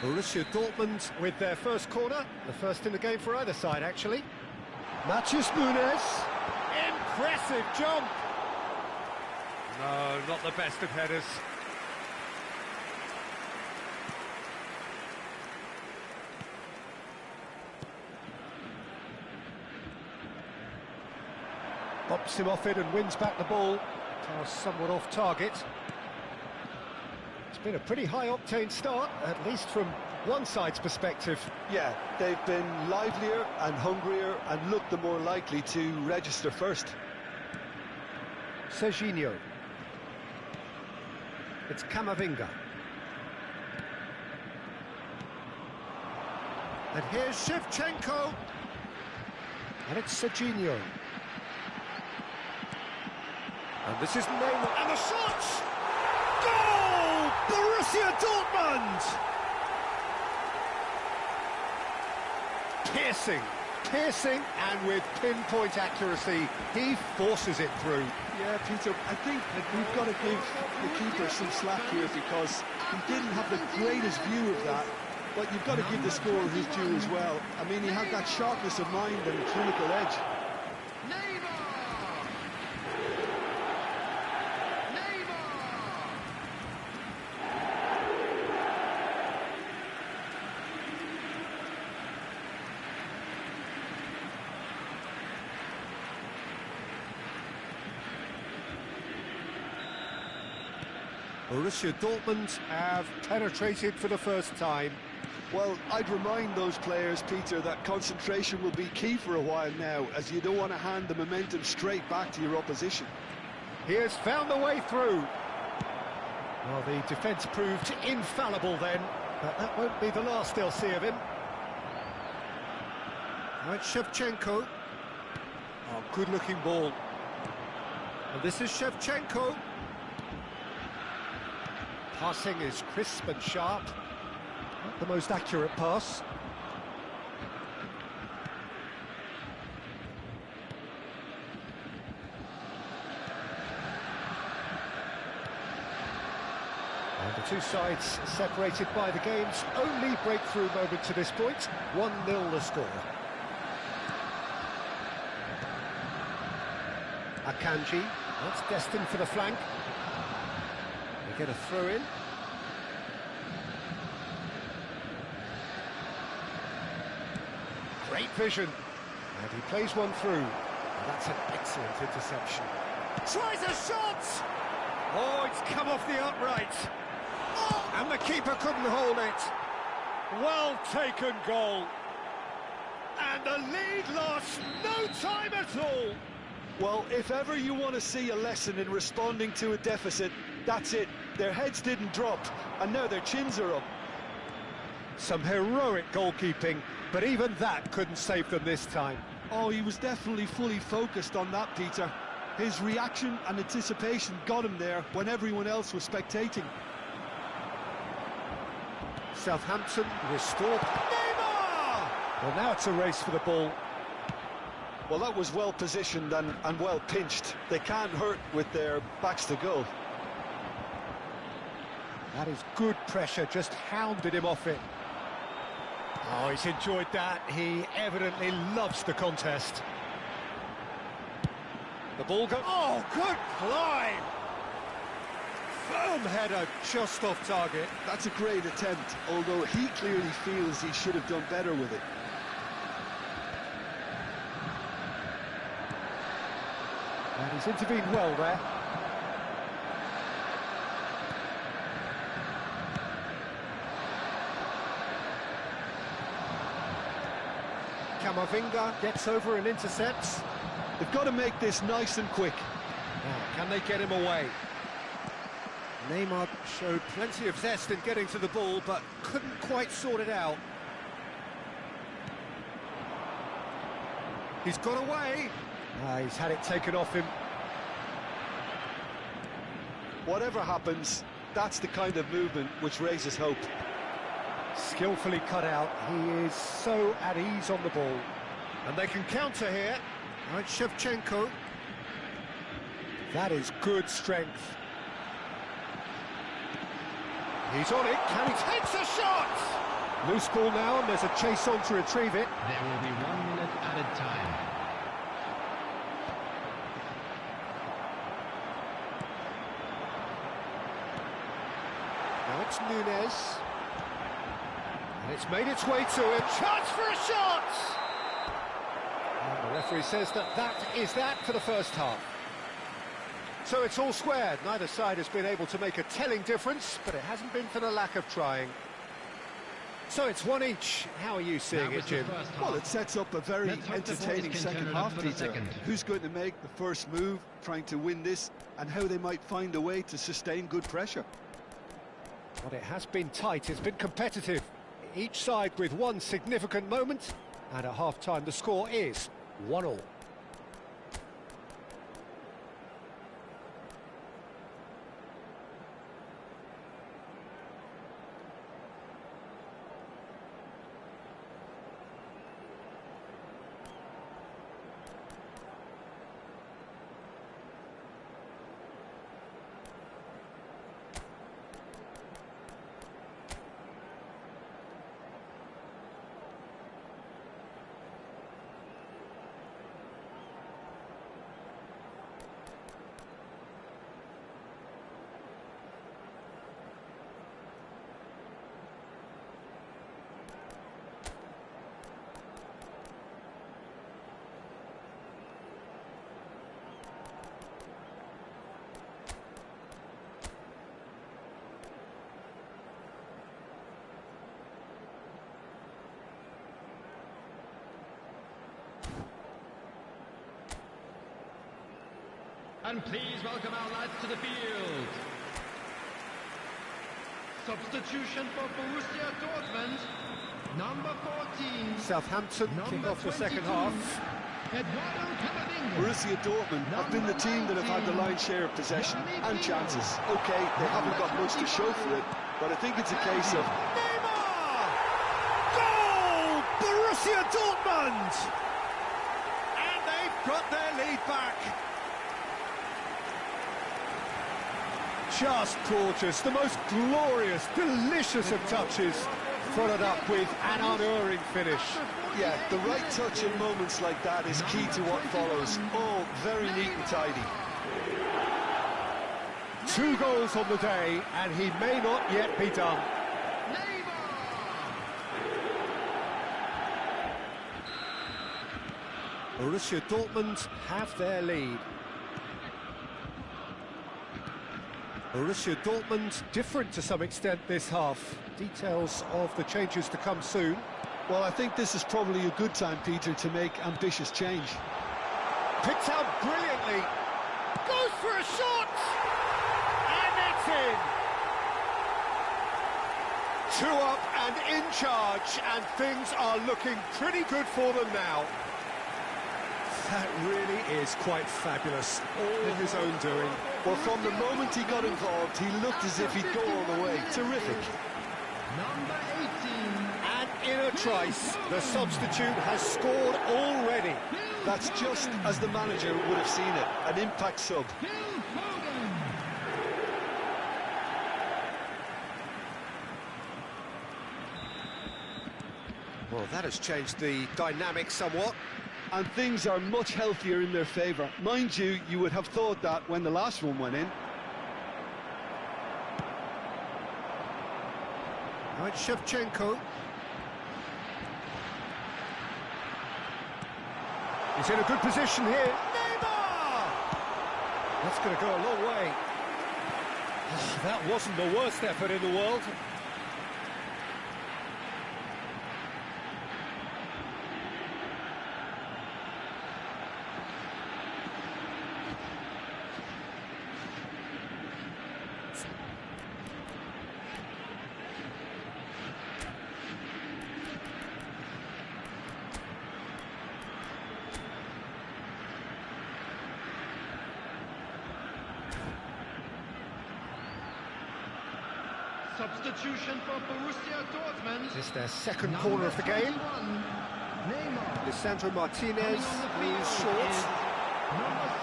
Borussia Dortmund with their first corner, the first in the game for either side, actually. Matheus Nunes. Impressive jump! No, not the best of headers. Bops him off it and wins back the ball. Pass somewhat off target. It's been a pretty high-octane start, at least from one side's perspective. Yeah, they've been livelier and hungrier and looked the more likely to register first. Serginho. It's Camavinga. And here's Shevchenko. And it's Serginho. And this is Neymar. And the shot! Goal! Borussia Dortmund! Piercing, and with pinpoint accuracy, he forces it through. Yeah, Peter, I think we've got to give the keeper some slack here because he didn't have the greatest view of that, but you've got to give the scorer his due as well. I mean, he had that sharpness of mind and clinical edge. Borussia Dortmund have penetrated for the first time. Well, I'd remind those players, Peter, that concentration will be key for a while now, as you don't want to hand the momentum straight back to your opposition. He has found the way through. Well, the defence proved infallible then, but that won't be the last they'll see of him. Now it's Shevchenko. Oh, good-looking ball. And this is Shevchenko. Passing is crisp and sharp. Not the most accurate pass. And the two sides separated by the game's only breakthrough moment to this point. 1-0 the score. Akanji, that's destined for the flank. They get a throw in. Great vision. And he plays one through. And that's an excellent interception. Tries a shot! Oh, it's come off the upright. Oh, and the keeper couldn't hold it. Well taken goal. And the lead lost no time at all. Well, if ever you want to see a lesson in responding to a deficit, that's it. Their heads didn't drop, and now their chins are up. Some heroic goalkeeping, but even that couldn't save them this time. Oh, he was definitely fully focused on that, Peter. His reaction and anticipation got him there when everyone else was spectating. Southampton restored. Neymar! Well, now it's a race for the ball. Well, that was well positioned and well pinched. They can't hurt with their backs to goal. That is good pressure, just hounded him off it. Oh, he's enjoyed that. He evidently loves the contest. The ball goes... Oh, good climb! Firm header, just off target. That's a great attempt, although he clearly feels he should have done better with it. And he's intervened well there. Camavinga gets over and intercepts. They've got to make this nice and quick. Now, can they get him away? Neymar showed plenty of zest in getting to the ball, but couldn't quite sort it out. He's got away. He's had it taken off him. Whatever happens, that's the kind of movement which raises hope. Skillfully cut out. He is so at ease on the ball. And they can counter here. Now it's Shevchenko. That is good strength. He's on it. Can he takes a shot? Loose ball now, and there's a chase on to retrieve it. There will be 1 minute added time. Now it's Nunez. And it's made its way to him. Chance for a shot! And the referee says that is that for the first half. So it's all squared. Neither side has been able to make a telling difference, but it hasn't been for the lack of trying. So it's one each. How are you seeing it, Jim? Well, it sets up a very entertaining second half, Peter. Who's going to make the first move, trying to win this, and how they might find a way to sustain good pressure. Well, it has been tight, it's been competitive. Each side with one significant moment, and at half-time the score is 1-1. And please welcome our lads to the field. Substitution for Borussia Dortmund, number 14. Southampton kick off the second half. Eduardo Camavinga. Borussia Dortmund have been the team that have had the lion's share of possession and chances. Okay, they haven't got much to show for it, but I think it's a case of... Neymar! Goal! Borussia Dortmund! And they've got their lead back. Just gorgeous, the most glorious, delicious of touches, followed up with an unerring finish. Yeah, the right touch in moments like that is key to what follows. All very neat and tidy. 2 goals on the day, and he may not yet be done. Borussia Dortmund have their lead. Borussia Dortmund different to some extent this half. Details of the changes to come soon. Well, I think this is probably a good time, Peter, to make ambitious change. Picked out brilliantly. Goes for a shot! And it's in! 2 up and in charge, and things are looking pretty good for them now. That really is quite fabulous. All his own doing. Well, from the moment he got involved, he looked as if he'd go all the way. Terrific. Number 18. And in a Trice, the substitute, has scored already. That's just as the manager would have seen it, an impact sub. Well, that has changed the dynamic somewhat. And things are much healthier in their favour. Mind you, you would have thought that when the last one went in. Now it's Shevchenko. He's in a good position here. Neymar! That's going to go a long way. Oh, that wasn't the worst effort in the world. Substitution for Borussia Dortmund. This is their second corner of the game. Lisandro Martinez is short.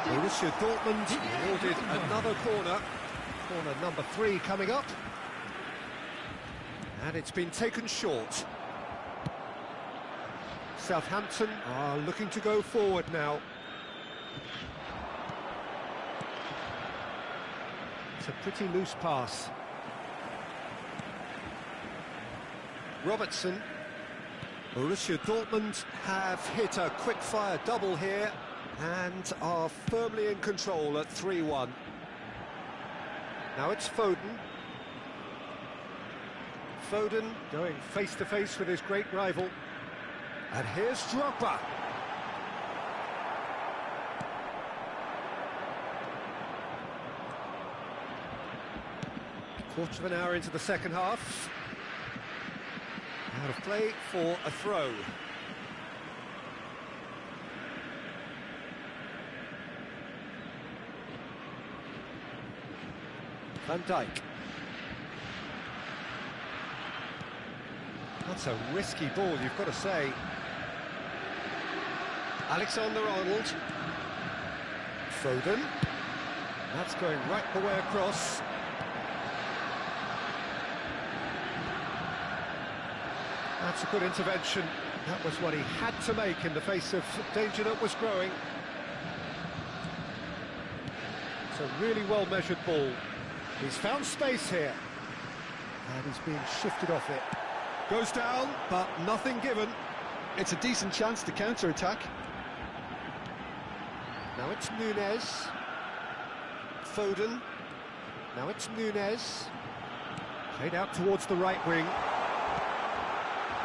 Borussia Dortmund awarded another corner. Corner number 3 coming up. And it's been taken short. Southampton are looking to go forward now. It's a pretty loose pass. Robertson. Borussia Dortmund have hit a quick-fire double here and are firmly in control at 3-1. Now it's Foden. Foden going face-to-face with his great rival. And here's Drogba. Quarter of an hour into the second half. Out of play for a throw. Van Dijk. That's a risky ball, you've got to say. Alexander-Arnold. Foden. That's going right the way across. That's a good intervention. That was what he had to make in the face of danger that was growing. It's a really well-measured ball. He's found space here. And he's being shifted off it. Goes down, but nothing given. It's a decent chance to counter-attack. Now it's Nunez. Foden. Now it's Nunez. Played out towards the right wing.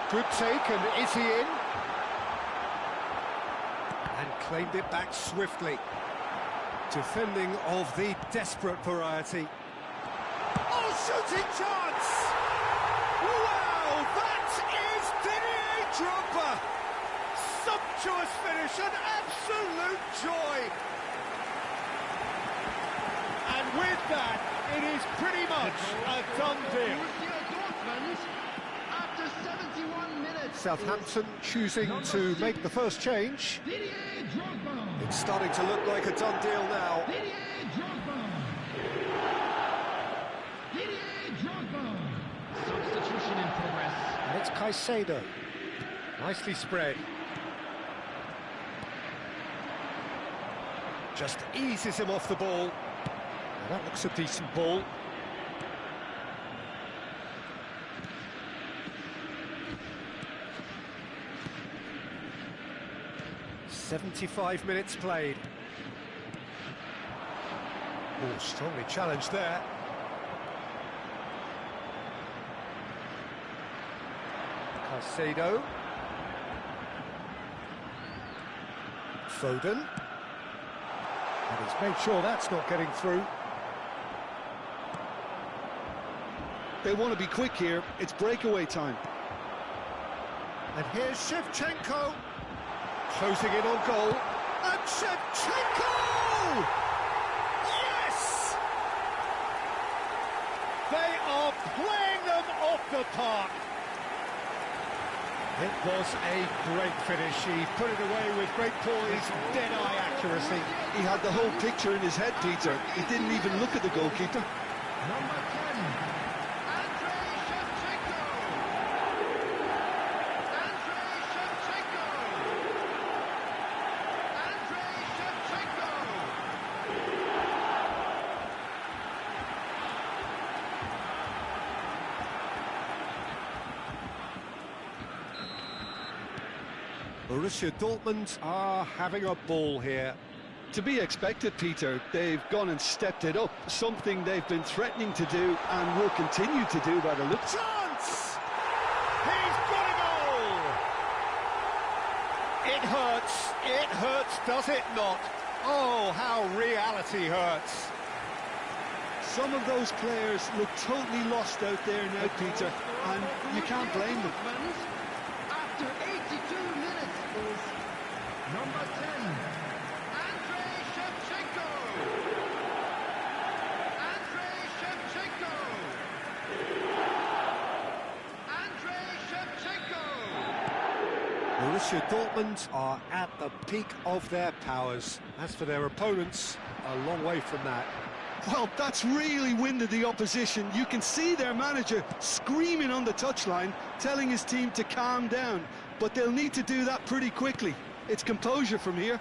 Good take, and is he in? And claimed it back swiftly. Defending of the desperate variety. Oh, shooting chance! Wow, that is Didier Drogba! Sumptuous finish, an absolute joy! And with that, it is pretty much a done deal. Southampton choosing to make the first change. It's starting to look like a done deal now. Substitution in progress. And it's Caicedo. Nicely spread. Just eases him off the ball. Now that looks a decent ball. "75 minutes played." Oh, strongly challenged there. Caicedo. Foden. And he's made sure that's not getting through. They want to be quick here. It's breakaway time. And here's Shevchenko. Closing in on goal. And Shevchenko! Yes! They are playing them off the park. It was a great finish. He put it away with great poise, dead-eye accuracy. He had the whole picture in his head, Peter. He didn't even look at the goalkeeper. Number 10, Andrei Shevchenko. Andrei Shevchenko. Andrei Shevchenko. Borussia Dortmund are having a ball here. To be expected, Peter. They've gone and stepped it up, something they've been threatening to do and will continue to do by the looks. Chance! He's got a goal! It hurts, does it not? Oh, how reality hurts. Some of those players look totally lost out there now, Peter, and you can't blame them. After 82 minutes is number 10, Andrei Shevchenko. Andrei Shevchenko. Andrei Shevchenko. Borussia Dortmund are at the peak of their powers. As for their opponents, a long way from that. Well, that's really winded the opposition. You can see their manager screaming on the touchline, telling his team to calm down. But they'll need to do that pretty quickly. It's composure from here.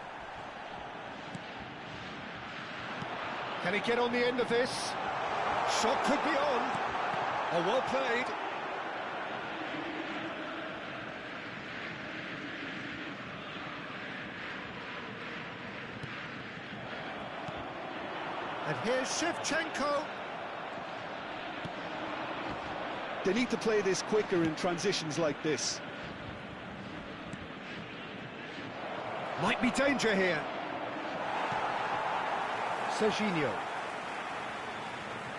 Can he get on the end of this? Shot could be on. Oh, well played. And here's Shevchenko. They need to play this quicker in transitions like this. Might be danger here. Serginho.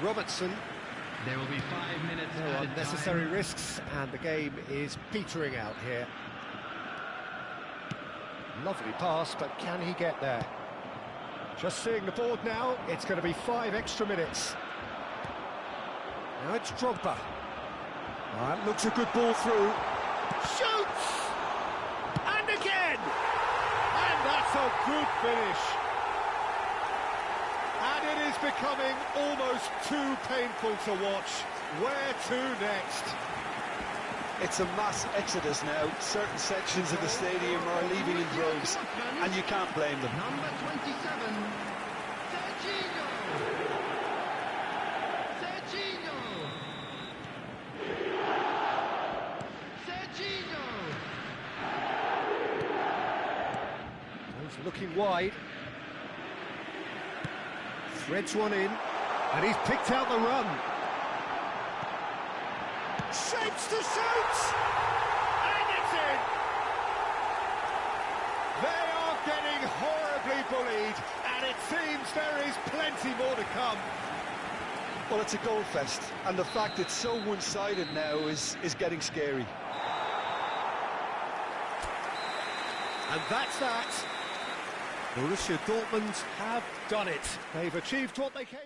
Robertson. There will be 5 minutes No added unnecessary time. risks, and the game is petering out here. Lovely pass, but can he get there? Just seeing the board now, it's going to be 5 extra minutes. Now it's Drogba. That looks a good ball through. Shoots! And again! And that's a good finish. And it is becoming almost too painful to watch. Where to next? It's a mass exodus now. Certain sections of the stadium are leaving in droves, and you can't blame them. Number 27, Serginho. Serginho. Serginho. He's looking wide. Threads one in, and he's picked out the run. Shapes to shoot! And it's in! They are getting horribly bullied, and it seems there is plenty more to come. Well, it's a goal fest, and the fact it's so one-sided now is getting scary. And that's that. Borussia Dortmund have done it. They've achieved what they came...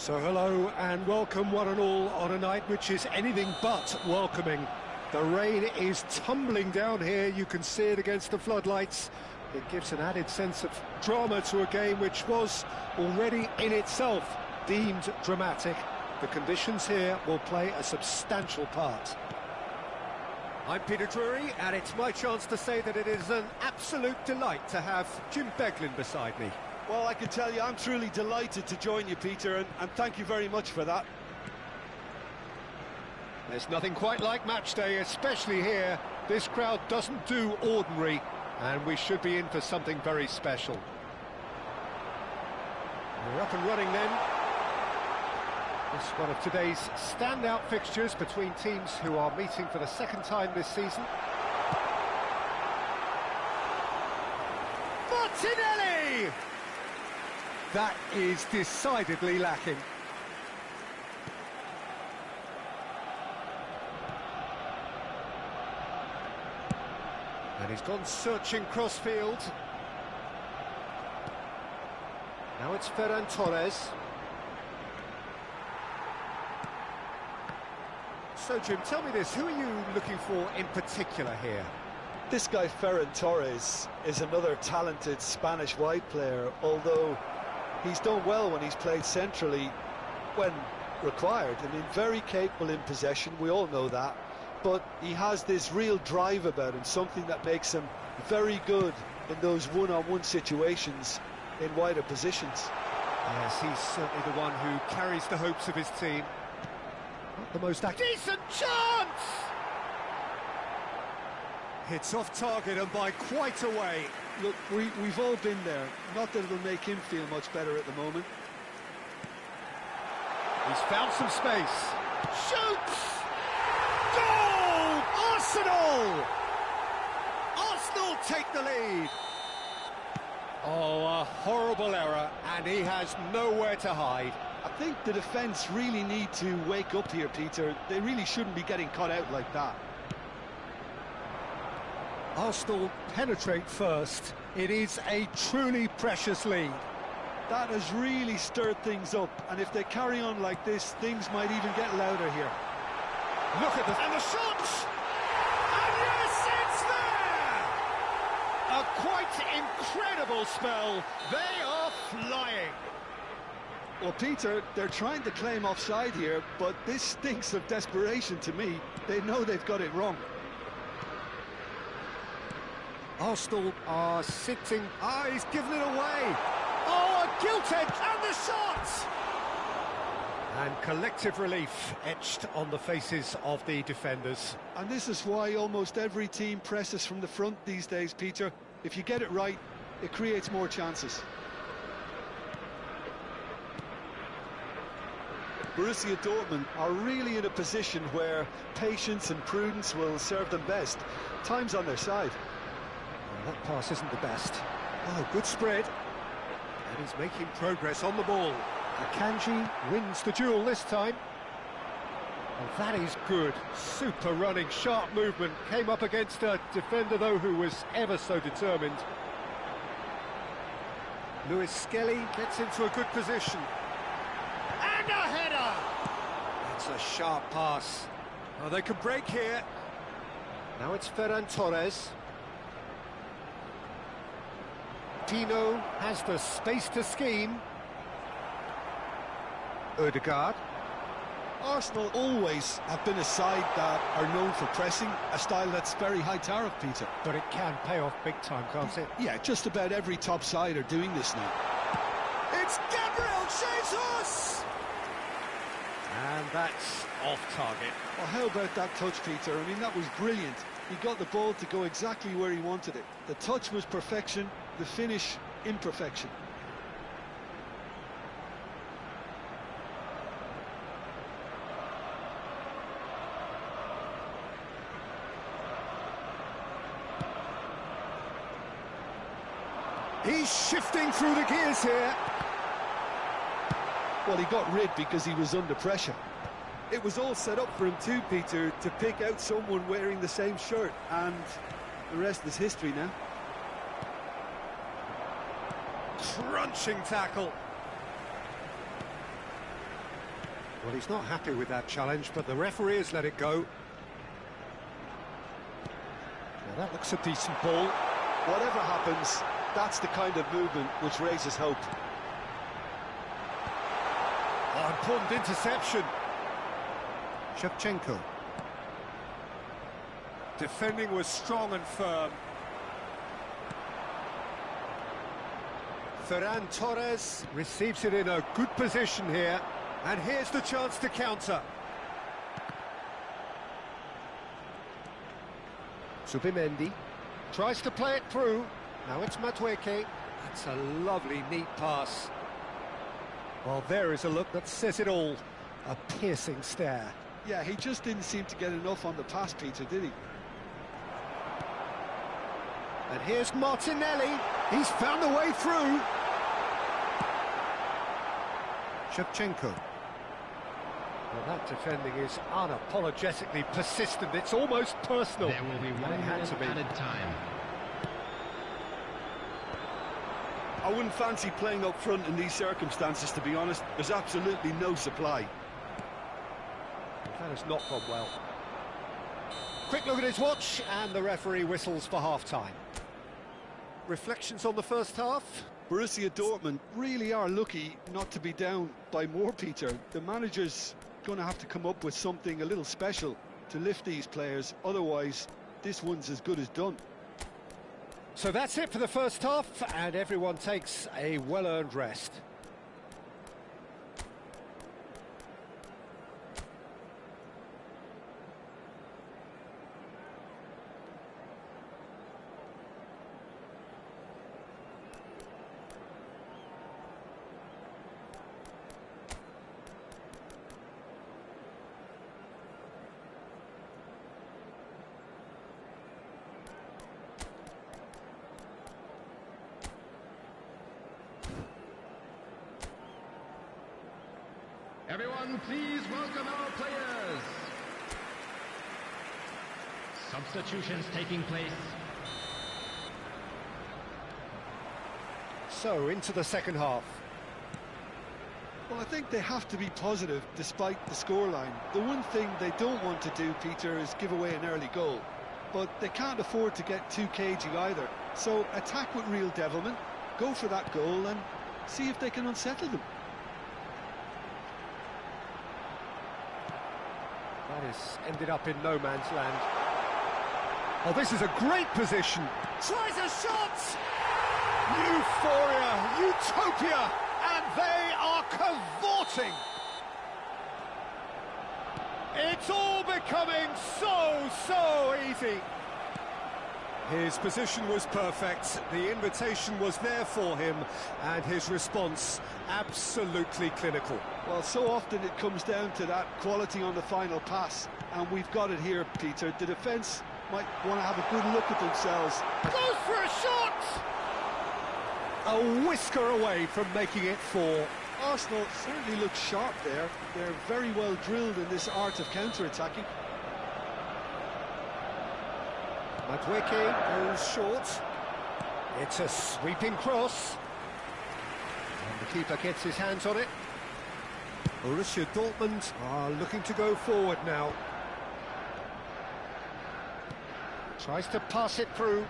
So hello and welcome one and all on a night which is anything but welcoming. The rain is tumbling down here, you can see it against the floodlights. It gives an added sense of drama to a game which was already in itself deemed dramatic. The conditions here will play a substantial part. I'm Peter Drury, and it's my chance to say that it is an absolute delight to have Jim Beglin beside me. Well, I can tell you I'm truly delighted to join you, Peter, and thank you very much for that. There's nothing quite like match day, especially here. This crowd doesn't do ordinary, and we should be in for something very special. We're up and running then. This is one of today's standout fixtures between teams who are meeting for the second time this season. Martinelli! That is decidedly lacking. And he's gone searching crossfield. Now it's Ferran Torres. So, Jim, tell me this, who are you looking for in particular here? This guy, Ferran Torres, is another talented Spanish wide player, although he's done well when he's played centrally when required. I mean, very capable in possession, we all know that, but he has this real drive about him, something that makes him very good in those one-on-one situations in wider positions. Yes, he's certainly the one who carries the hopes of his team. Not the most decent chance! Hits off target and by quite a way. Look, we've all been there. Not that it'll make him feel much better at the moment. He's found some space. Shoots! Goal! Arsenal! Arsenal take the lead. Oh, a horrible error, and he has nowhere to hide. I think the defence really need to wake up here, Peter. They really shouldn't be getting caught out like that. Arsenal penetrate first. It is a truly precious lead. That has really stirred things up, and if they carry on like this, things might even get louder here. Look at and the shot! And yes, it's there! A quite incredible spell. They are flying. Well, Peter, they're trying to claim offside here, but this stinks of desperation to me. They know they've got it wrong. Arsenal are sitting... Ah, he's given it away! Oh, a gilt edge! And the shot! And collective relief etched on the faces of the defenders. And this is why almost every team presses from the front these days, Peter. If you get it right, it creates more chances. Borussia Dortmund are really in a position where patience and prudence will serve them best. Time's on their side. Well, that pass isn't the best. Oh, good spread. And he's making progress on the ball. Akanji wins the duel this time. And that is good. Super running, sharp movement. Came up against a defender, though, who was ever so determined. Lewis Skelly gets into a good position. And a header! That's a sharp pass. Oh, they can break here. Now it's Ferran Torres. Tino has the space to scheme. Ødegaard. Arsenal always have been a side that are known for pressing, a style that's very high tariff, Peter. But it can pay off big time, can't it? Yeah, just about every top side are doing this now. It's Gabriel Jesus! And that's off target. Well, how about that touch, Peter? I mean, that was brilliant. He got the ball to go exactly where he wanted it. The touch was perfection, the finish, imperfection. He's shifting through the gears here. Well, he got rid because he was under pressure. It was all set up for him too, Peter, to pick out someone wearing the same shirt, and the rest is history now. Crunching tackle. Well, he's not happy with that challenge, but the referee has let it go. Well, that looks a decent ball. Whatever happens, that's the kind of movement which raises hope. Oh, important interception. Shevchenko. Defending was strong and firm. Ferran Torres receives it in a good position here. And here's the chance to counter. Zubimendi tries to play it through. Now it's Madueke. That's a lovely, neat pass. Well, there is a look that says it all. A piercing stare. Yeah, he just didn't seem to get enough on the pass, Peter, did he? And here's Martinelli. He's found a way through. Shevchenko. Well, that defending is unapologetically persistent. It's almost personal. There will be 1 minute added time. I wouldn't fancy playing up front in these circumstances, to be honest. There's absolutely no supply. That has not gone well. Quick look at his watch, and the referee whistles for half-time. Reflections on the first half? Borussia Dortmund really are lucky not to be down by more, Peter. The manager's going to have to come up with something a little special to lift these players. Otherwise, this one's as good as done. So that's it for the first half, and everyone takes a well-earned rest. Everyone, please welcome our players. Substitutions taking place. So, into the second half. Well, I think they have to be positive despite the scoreline. The one thing they don't want to do, Peter, is give away an early goal. But they can't afford to get too cagey either. So attack with real devilment, go for that goal and see if they can unsettle them. That has ended up in no man's land. Oh, this is a great position. Tries a shot! Euphoria, utopia, and they are cavorting. It's all becoming so easy. His position was perfect, the invitation was there for him, and his response absolutely clinical. Well, so often it comes down to that quality on the final pass, and we've got it here, Peter. The defence might want to have a good look at themselves. Goes for a shot! A whisker away from making it 4. Arsenal certainly look sharp there. They're very well drilled in this art of counter-attacking. Madueke goes short. It's a sweeping cross. And the keeper gets his hands on it. Borussia Dortmund are looking to go forward now. Tries to pass it through.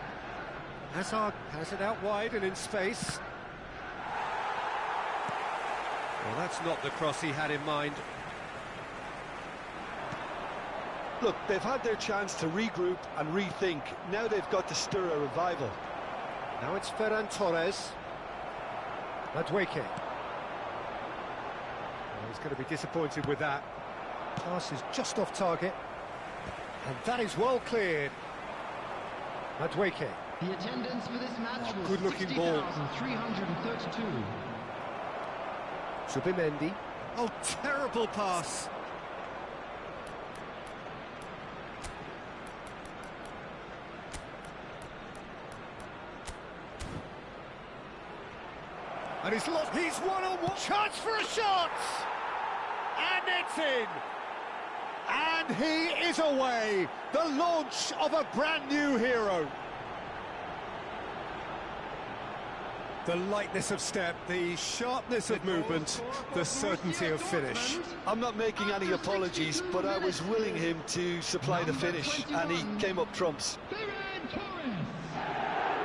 Hazard has it out wide and in space. Well, that's not the cross he had in mind. Look, they've had their chance to regroup and rethink. Now they've got to stir a revival. Now it's Ferran Torres. Madueke. Well, he's going to be disappointed with that. Pass is just off target. And that is well cleared. Madueke. The attendance for this match was good-looking ball. 60,332. Zubimendi. Oh, terrible pass. And he's lost. He's one-on-one. Chance for a shot! And it's in. And he is away. The launch of a brand new hero. The lightness of step, the sharpness of movement, the certainty of finish. I'm not making any apologies, but I was willing him to supply the finish, and he came up trumps.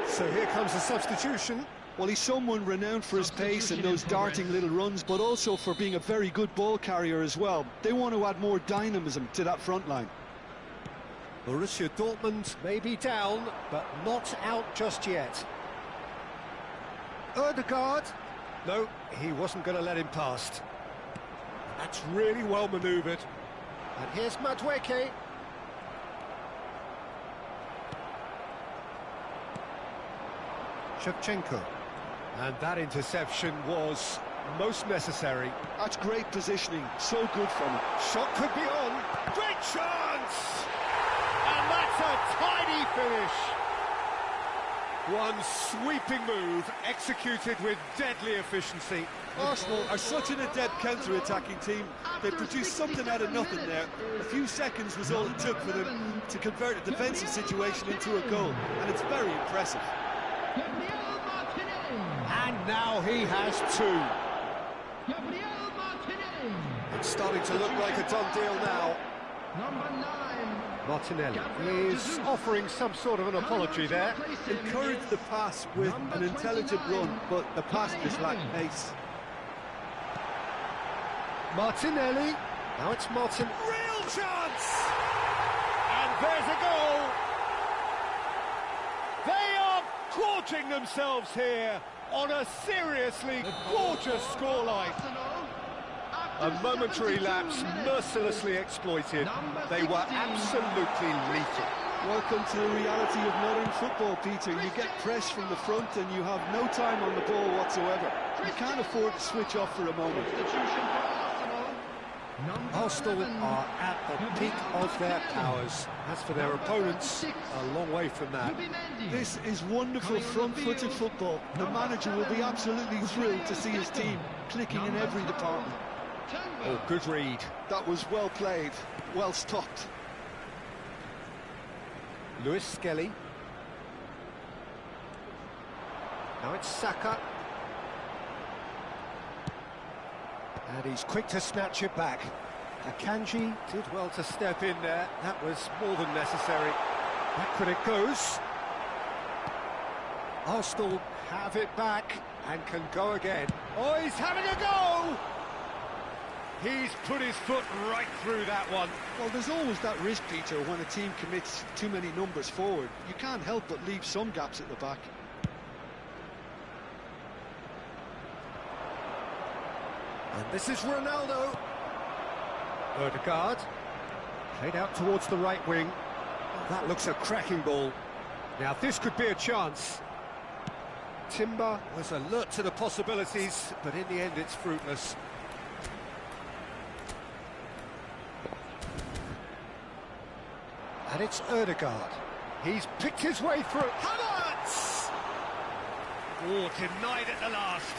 So here comes the substitution. Well, he's someone renowned for his pace and those darting little runs, but also for being a very good ball carrier as well. They want to add more dynamism to that front line. Borussia Dortmund may be down, but not out just yet. Ødegaard. No, he wasn't going to let him past. That's really well manoeuvred. And here's Madueke. Shevchenko. And that interception was most necessary. That's great positioning, so good from him. Shot could be on. Great chance! And that's a tidy finish. One sweeping move, executed with deadly efficiency. Arsenal are such an adept counter-attacking team. They produced something out of nothing there. A few seconds was all it took for them to convert a defensive situation into a goal, and it's very impressive. And now he has two. It's starting to look like a done deal now. Number 9. Martinelli is offering some sort of an apology there. Encouraged the pass with an intelligent run, but the pass just lacked pace. Martinelli. Now it's Martin. Real chance! And there's a goal. They are gorging themselves here on a seriously gorgeous scoreline. A momentary lapse mercilessly exploited. They were absolutely lethal. Welcome to the reality of modern football, Peter. You get press from the front and you have no time on the ball whatsoever. You can't afford to switch off for a moment. Arsenal are at the peak of their powers. As for their opponents, a long way from that. This is wonderful front-footed football. The manager will be absolutely thrilled to see his team clicking in every department. Oh, good read. That was well played, well stopped. Lewis Skelly. Now it's Saka. And he's quick to snatch it back. Akanji did well to step in there. That was more than necessary. Backward it goes. Arsenal have it back and can go again. Oh, he's having a go! He's put his foot right through that one. Well, there's always that risk, Peter, when a team commits too many numbers forward. You can't help but leave some gaps at the back. And this is Ronaldo. Ødegaard. Played out towards the right wing. Oh, that looks a cracking ball. Now, this could be a chance. Timber was alert to the possibilities, but in the end it's fruitless. And it's Ødegaard. He's picked his way through. Havertz! Oh, denied at the last.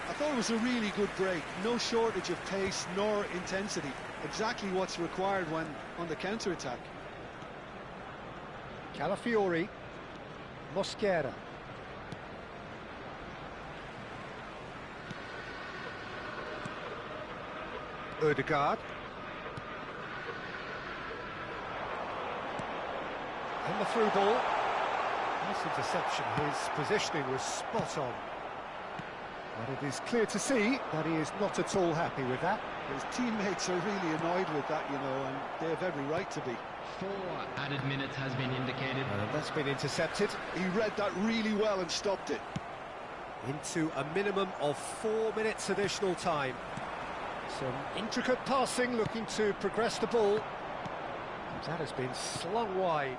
I thought it was a really good break. No shortage of pace nor intensity. Exactly what's required when on the counter-attack. Calafiori. Mosquera. Ødegaard. And the through ball. Nice interception. His positioning was spot on. But it is clear to see that he is not at all happy with that. His teammates are really annoyed with that, you know, and they have every right to be. 4 added minutes has been indicated. That's been intercepted. He read that really well and stopped it. Into a minimum of 4 minutes additional time. Some intricate passing, looking to progress the ball. That has been slung wide.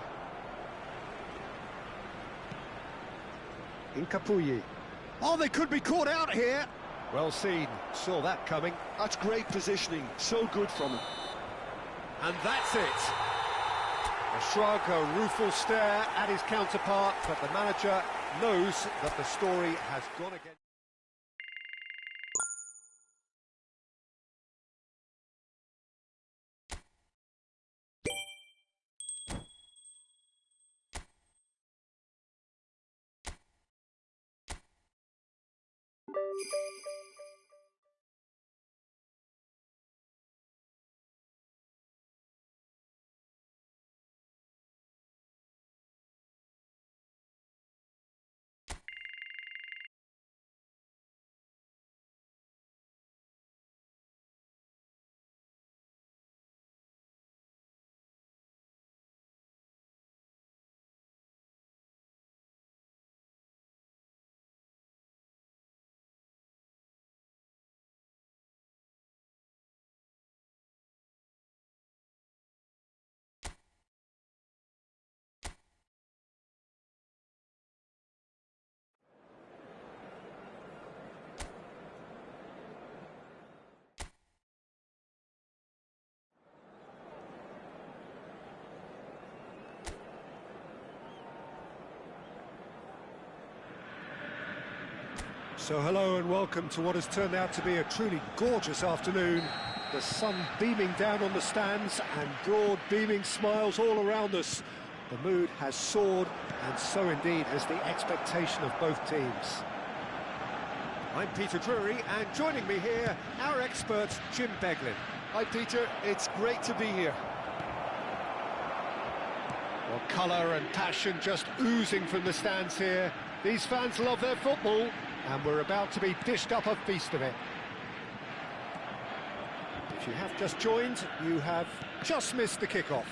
Incapuyi. Oh, they could be caught out here. Well seen, saw that coming. That's great positioning, so good from him. And that's it. A shrug, a rueful stare at his counterpart, but the manager knows that the story has gone again. So hello and welcome to what has turned out to be a truly gorgeous afternoon. The sun beaming down on the stands and broad beaming smiles all around us. The mood has soared, and so indeed has the expectation of both teams. I'm Peter Drury, and joining me here, our expert Jim Beglin. Hi Peter, it's great to be here. Well, colour and passion just oozing from the stands here. These fans love their football, and we're about to be dished up a feast of it. If you have just joined, you have just missed the kickoff.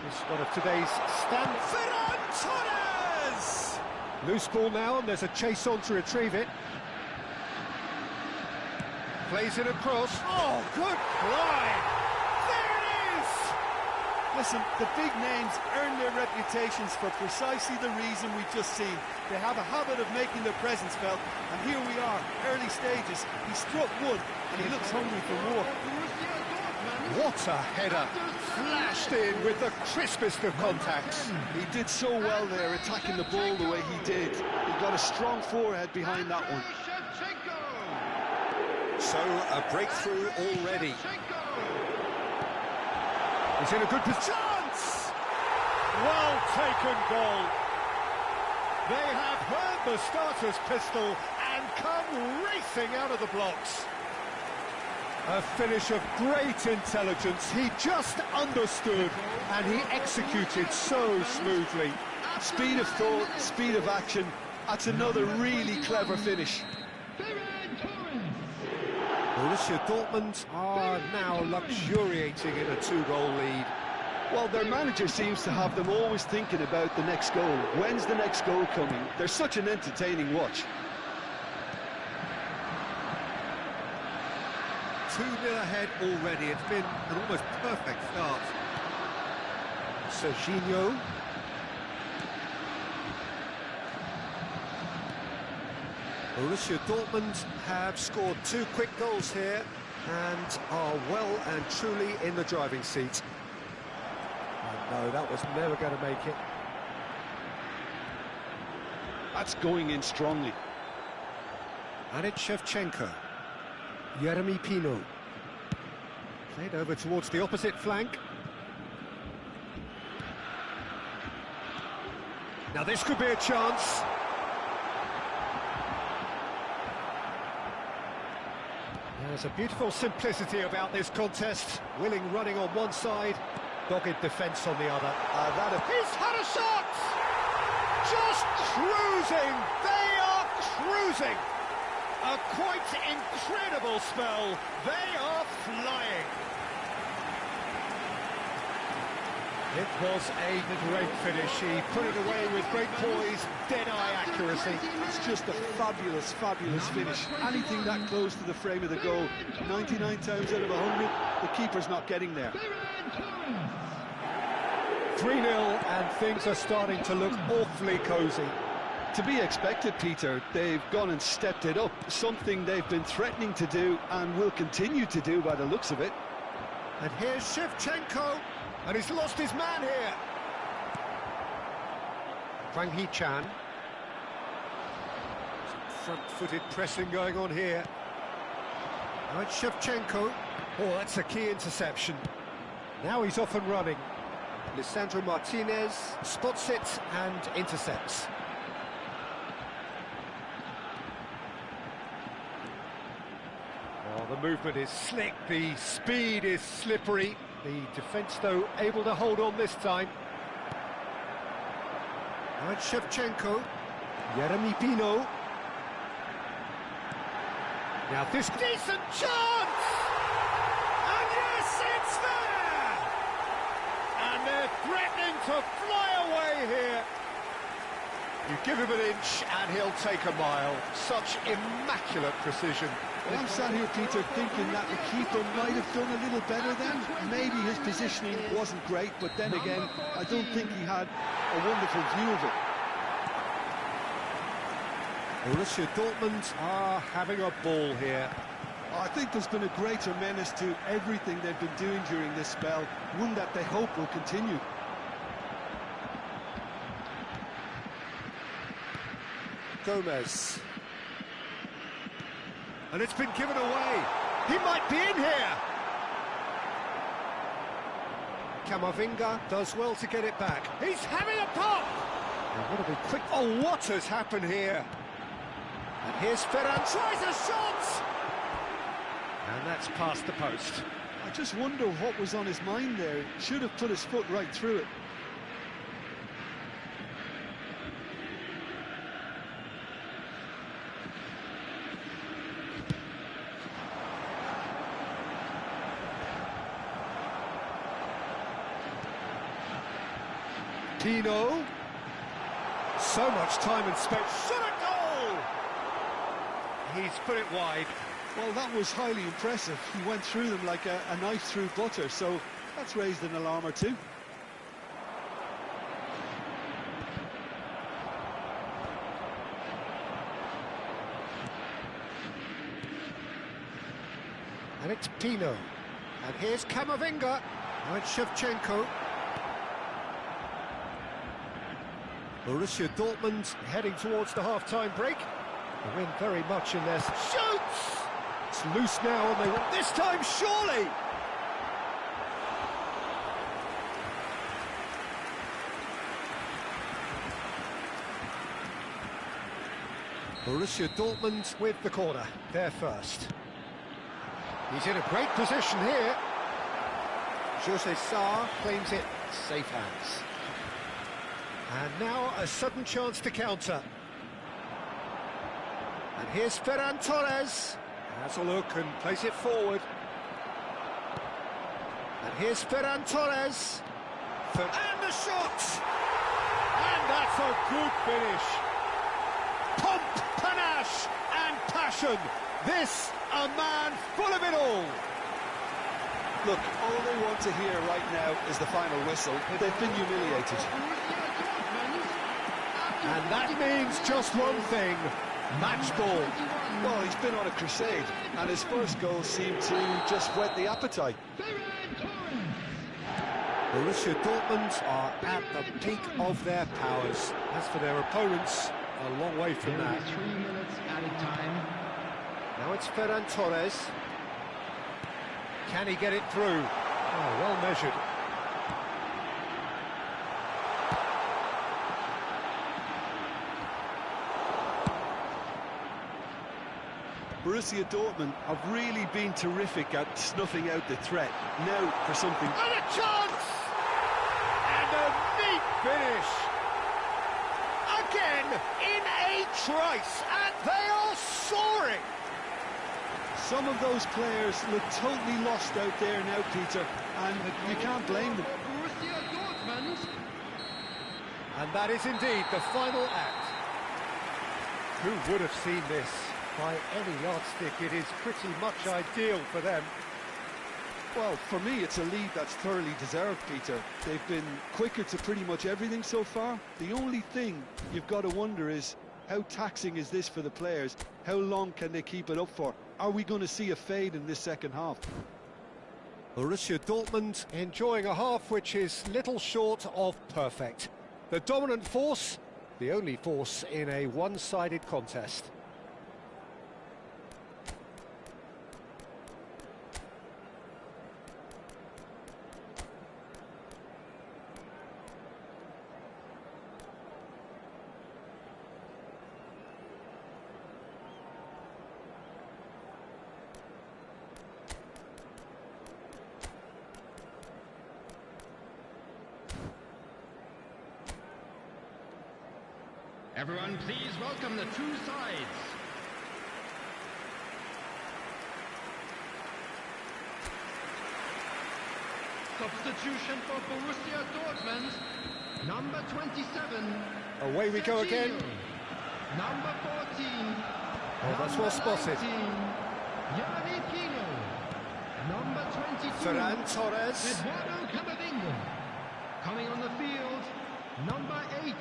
This is one of today's stand... Ferran Torres! Loose ball now, and there's a chase on to retrieve it. Plays it across. Oh, good fly! Listen, the big names earn their reputations for precisely the reason we've just seen. They have a habit of making their presence felt, and here we are, early stages. He struck one, and he looks hungry for more. What a header! Flashed in with the crispest of contacts. He did so well there, attacking the ball the way he did. He got a strong forehead behind that one. So, a breakthrough already. He's in a good position. Chance! Well taken goal. They have heard the starter's pistol and come racing out of the blocks. A finish of great intelligence. He just understood and he executed so smoothly. Speed of thought, speed of action. That's another really clever finish. Borussia Dortmund are now luxuriating in a 2-goal lead. Well, their manager seems to have them always thinking about the next goal. When's the next goal coming? They're such an entertaining watch. 2-0 ahead already. It's been an almost perfect start. Serginho. Borussia Dortmund have scored 2 quick goals here and are well and truly in the driving seat. And no, that was never going to make it. That's going in strongly. And it's Shevchenko. Yeremy Pino. Played over towards the opposite flank. Now this could be a chance. There's a beautiful simplicity about this contest. Willing running on one side, dogged defence on the other. He's had a shot! Just cruising! They are cruising! A quite incredible spell. They are flying. It was a great finish. He put it away with great poise, dead-eye accuracy. It's just a fabulous, fabulous finish. Anything that close to the frame of the goal, 99 times out of 100, the keeper's not getting there. 3-0, and things are starting to look awfully cosy. To be expected, Peter. They've gone and stepped it up, something they've been threatening to do and will continue to do by the looks of it. And here's Shevchenko, and he's lost his man here. Wang Hee-chan. Front-footed pressing going on here. Now it's Shevchenko. Oh, that's a key interception. Now he's off and running. Lisandro Martinez spots it and intercepts. movement is slick, the speed is slippery. The defence, though, able to hold on this time. And Shevchenko, Yeremy Pino. Now this decent chance! And yes, it's there! And they're threatening to fly away here. You give him an inch and he'll take a mile. Such immaculate precision. Well, I'm sat here, Peter, thinking that the keeper might have done a little better then. Maybe his positioning wasn't great, but then again, I don't think he had a wonderful view of it. Borussia Dortmund are having a ball here. I think there's been a greater menace to everything they've been doing during this spell, one that they hope will continue. Gomez. And it's been given away. He might be in here. Camavinga does well to get it back. He's having a pop. And what a big quick... Oh, what has happened here? And here's Ferran, tries a shot! And that's past the post. I just wonder what was on his mind there. He should have put his foot right through it. Pino. So much time and space. Shot a goal! He's put it wide. Well, that was highly impressive. He went through them like a knife through butter, so that's raised an alarm or two. And it's Pino. And here's Camavinga. Now it's Shevchenko. Borussia Dortmund heading towards the half-time break. The win very much in their... Shoots! It's loose now and they want this time, surely! Borussia Dortmund with the corner, they're first. He's in a great position here. Jose Sarr claims it, safe hands. And now a sudden chance to counter. And here's Ferran Torres. Has a look and plays it forward. And here's Ferran Torres. And the shot! And that's a good finish. Pomp, panache and passion. This, a man full of it all. Look, all they want to hear right now is the final whistle. They've been humiliated. And that means just one thing, match ball. Well, he's been on a crusade, and his first goal seemed to just whet the appetite. Borussia Dortmund are at the peak of their powers. As for their opponents, a long way from that. 3 minutes at a time. Now it's Ferran Torres. Can he get it through? Oh, well measured. Borussia Dortmund have really been terrific at snuffing out the threat. Now for something... And a chance! And a neat finish! Again, in a trice, and they are soaring! Some of those players look totally lost out there now, Peter, and you can't blame them. Borussia Dortmund. And that is indeed the final act. Who would have seen this? By any yardstick, it is pretty much ideal for them. Well, for me, it's a lead that's thoroughly deserved, Peter. They've been quicker to pretty much everything so far. The only thing you've got to wonder is, how taxing is this for the players? How long can they keep it up for? Are we going to see a fade in this second half? Borussia Dortmund enjoying a half which is little short of perfect. The dominant force, the only force in a one-sided contest. Everyone, please welcome the two sides. Substitution for Borussia Dortmund, number 27. Away we go again. Number 14. Oh, that's well spotted. Yanni Pino. Number 22. Ferran Torres. Eduardo Camavinga. Coming on the field, number 8.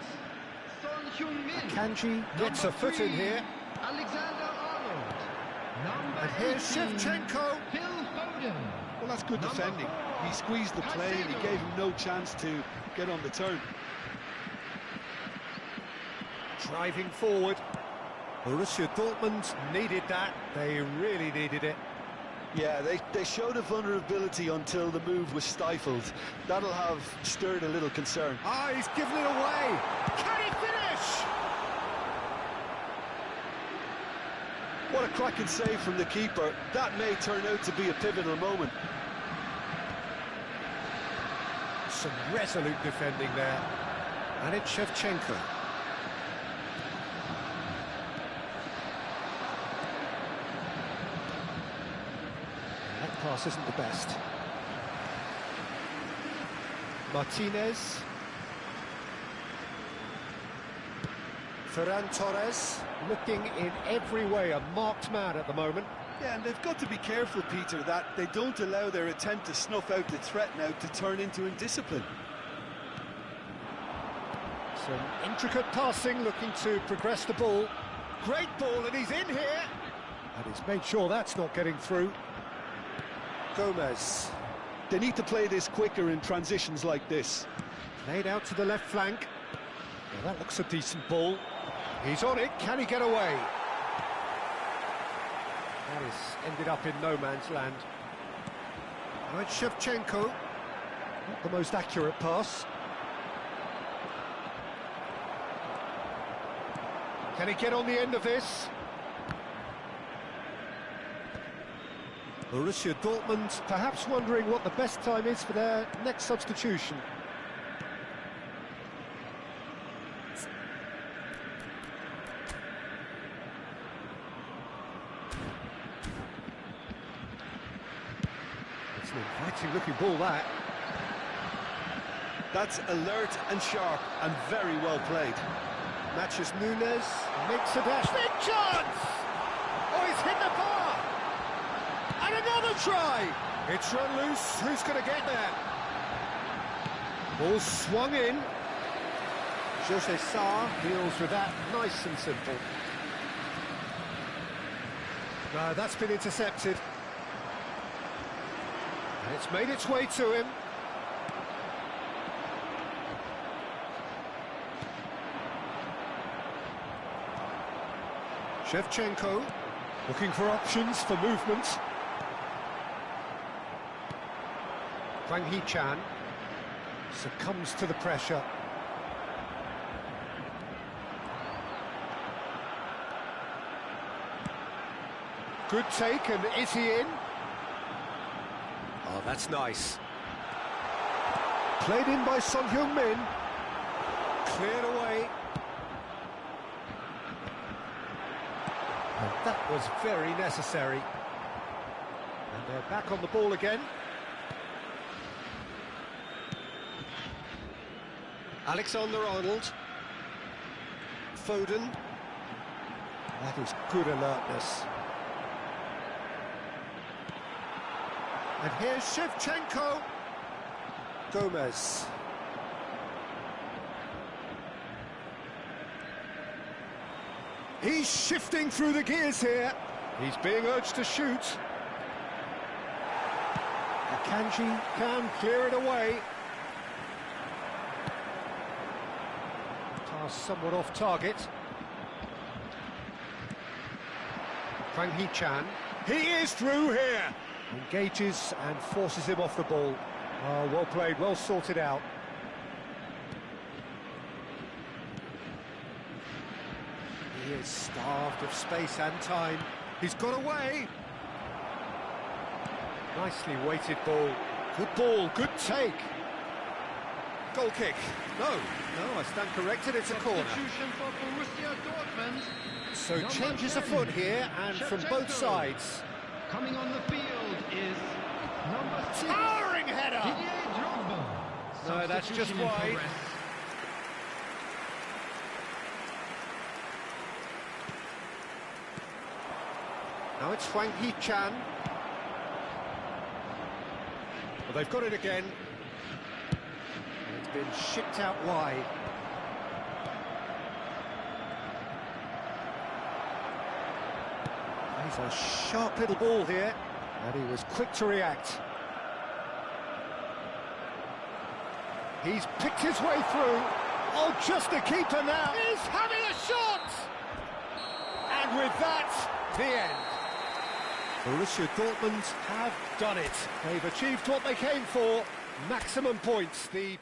Son Heung-min. Kanji gets a foot in here. Alexander Arnold. Number And here's 18. Shevchenko. Phil Foden. Well, that's good Number defending. 4. He squeezed the play and he Caicedo. gave him no chance to get on the turn. Driving forward. Borussia Dortmund needed that. They really needed it. Yeah, they showed a vulnerability until the move was stifled. That'll have stirred a little concern. Ah, he's given it away. Can he finish? What a cracking save from the keeper. That may turn out to be a pivotal moment. Some resolute defending there. And it's Shevchenko. That pass isn't the best. Martinez. Ferran Torres, looking in every way a marked man at the moment. Yeah, and they've got to be careful, Peter, that they don't allow their attempt to snuff out the threat now to turn into indiscipline. Some intricate passing, looking to progress the ball. Great ball, and he's in here. And he's made sure that's not getting through. Gomez. They need to play this quicker in transitions like this. Played out to the left flank. Well, that looks a decent ball. He's on it. Can he get away? That has ended up in no man's land. Now it's Shevchenko. Not the most accurate pass. Can he get on the end of this? Borussia Dortmund perhaps wondering what the best time is for their next substitution. It's an inviting looking ball, that. That's alert and sharp and very well played. Matches Nunes, makes a dash, big chance! Oh, he's hit the bar! And another try! It's run loose, who's going to get there? Ball swung in. Jose Sarr deals with that, nice and simple. No, that's been intercepted. And it's made its way to him. Shevchenko, looking for options for movement. Wang Hee-chan succumbs to the pressure. Good take, and is he in? Oh, that's nice. Played in by Son Heung-min. Cleared away. And that was very necessary. And they're back on the ball again. Alexander-Arnold. Foden. That is good alertness. And here's Shevchenko. Gomez. He's shifting through the gears here. He's being urged to shoot. Akanji can clear it away. Pass somewhat off target. Wang Hee-chan. He is through here. Engages and forces him off the ball. Oh, well played, well sorted out. He is starved of space and time. He's got away. Nicely weighted ball. Good ball, good take. Goal kick. No, I stand corrected, it's a corner. Substitution for Borussia Dortmund. So Number changes 10, afoot here, and from both Shevchenko. sides. Coming on the field is number 6, Towering header! Didier Drogba. No, that's just Substitution in wide. progress. Now it's Hwang Hee-chan. Well, they've got it again. It's been shipped out wide. He's a sharp little ball here, and he was quick to react. He's picked his way through. Oh, just the keeper now. He's having a shot! And with that, the end. Borussia Dortmund have done it. They've achieved what they came for. Maximum points. The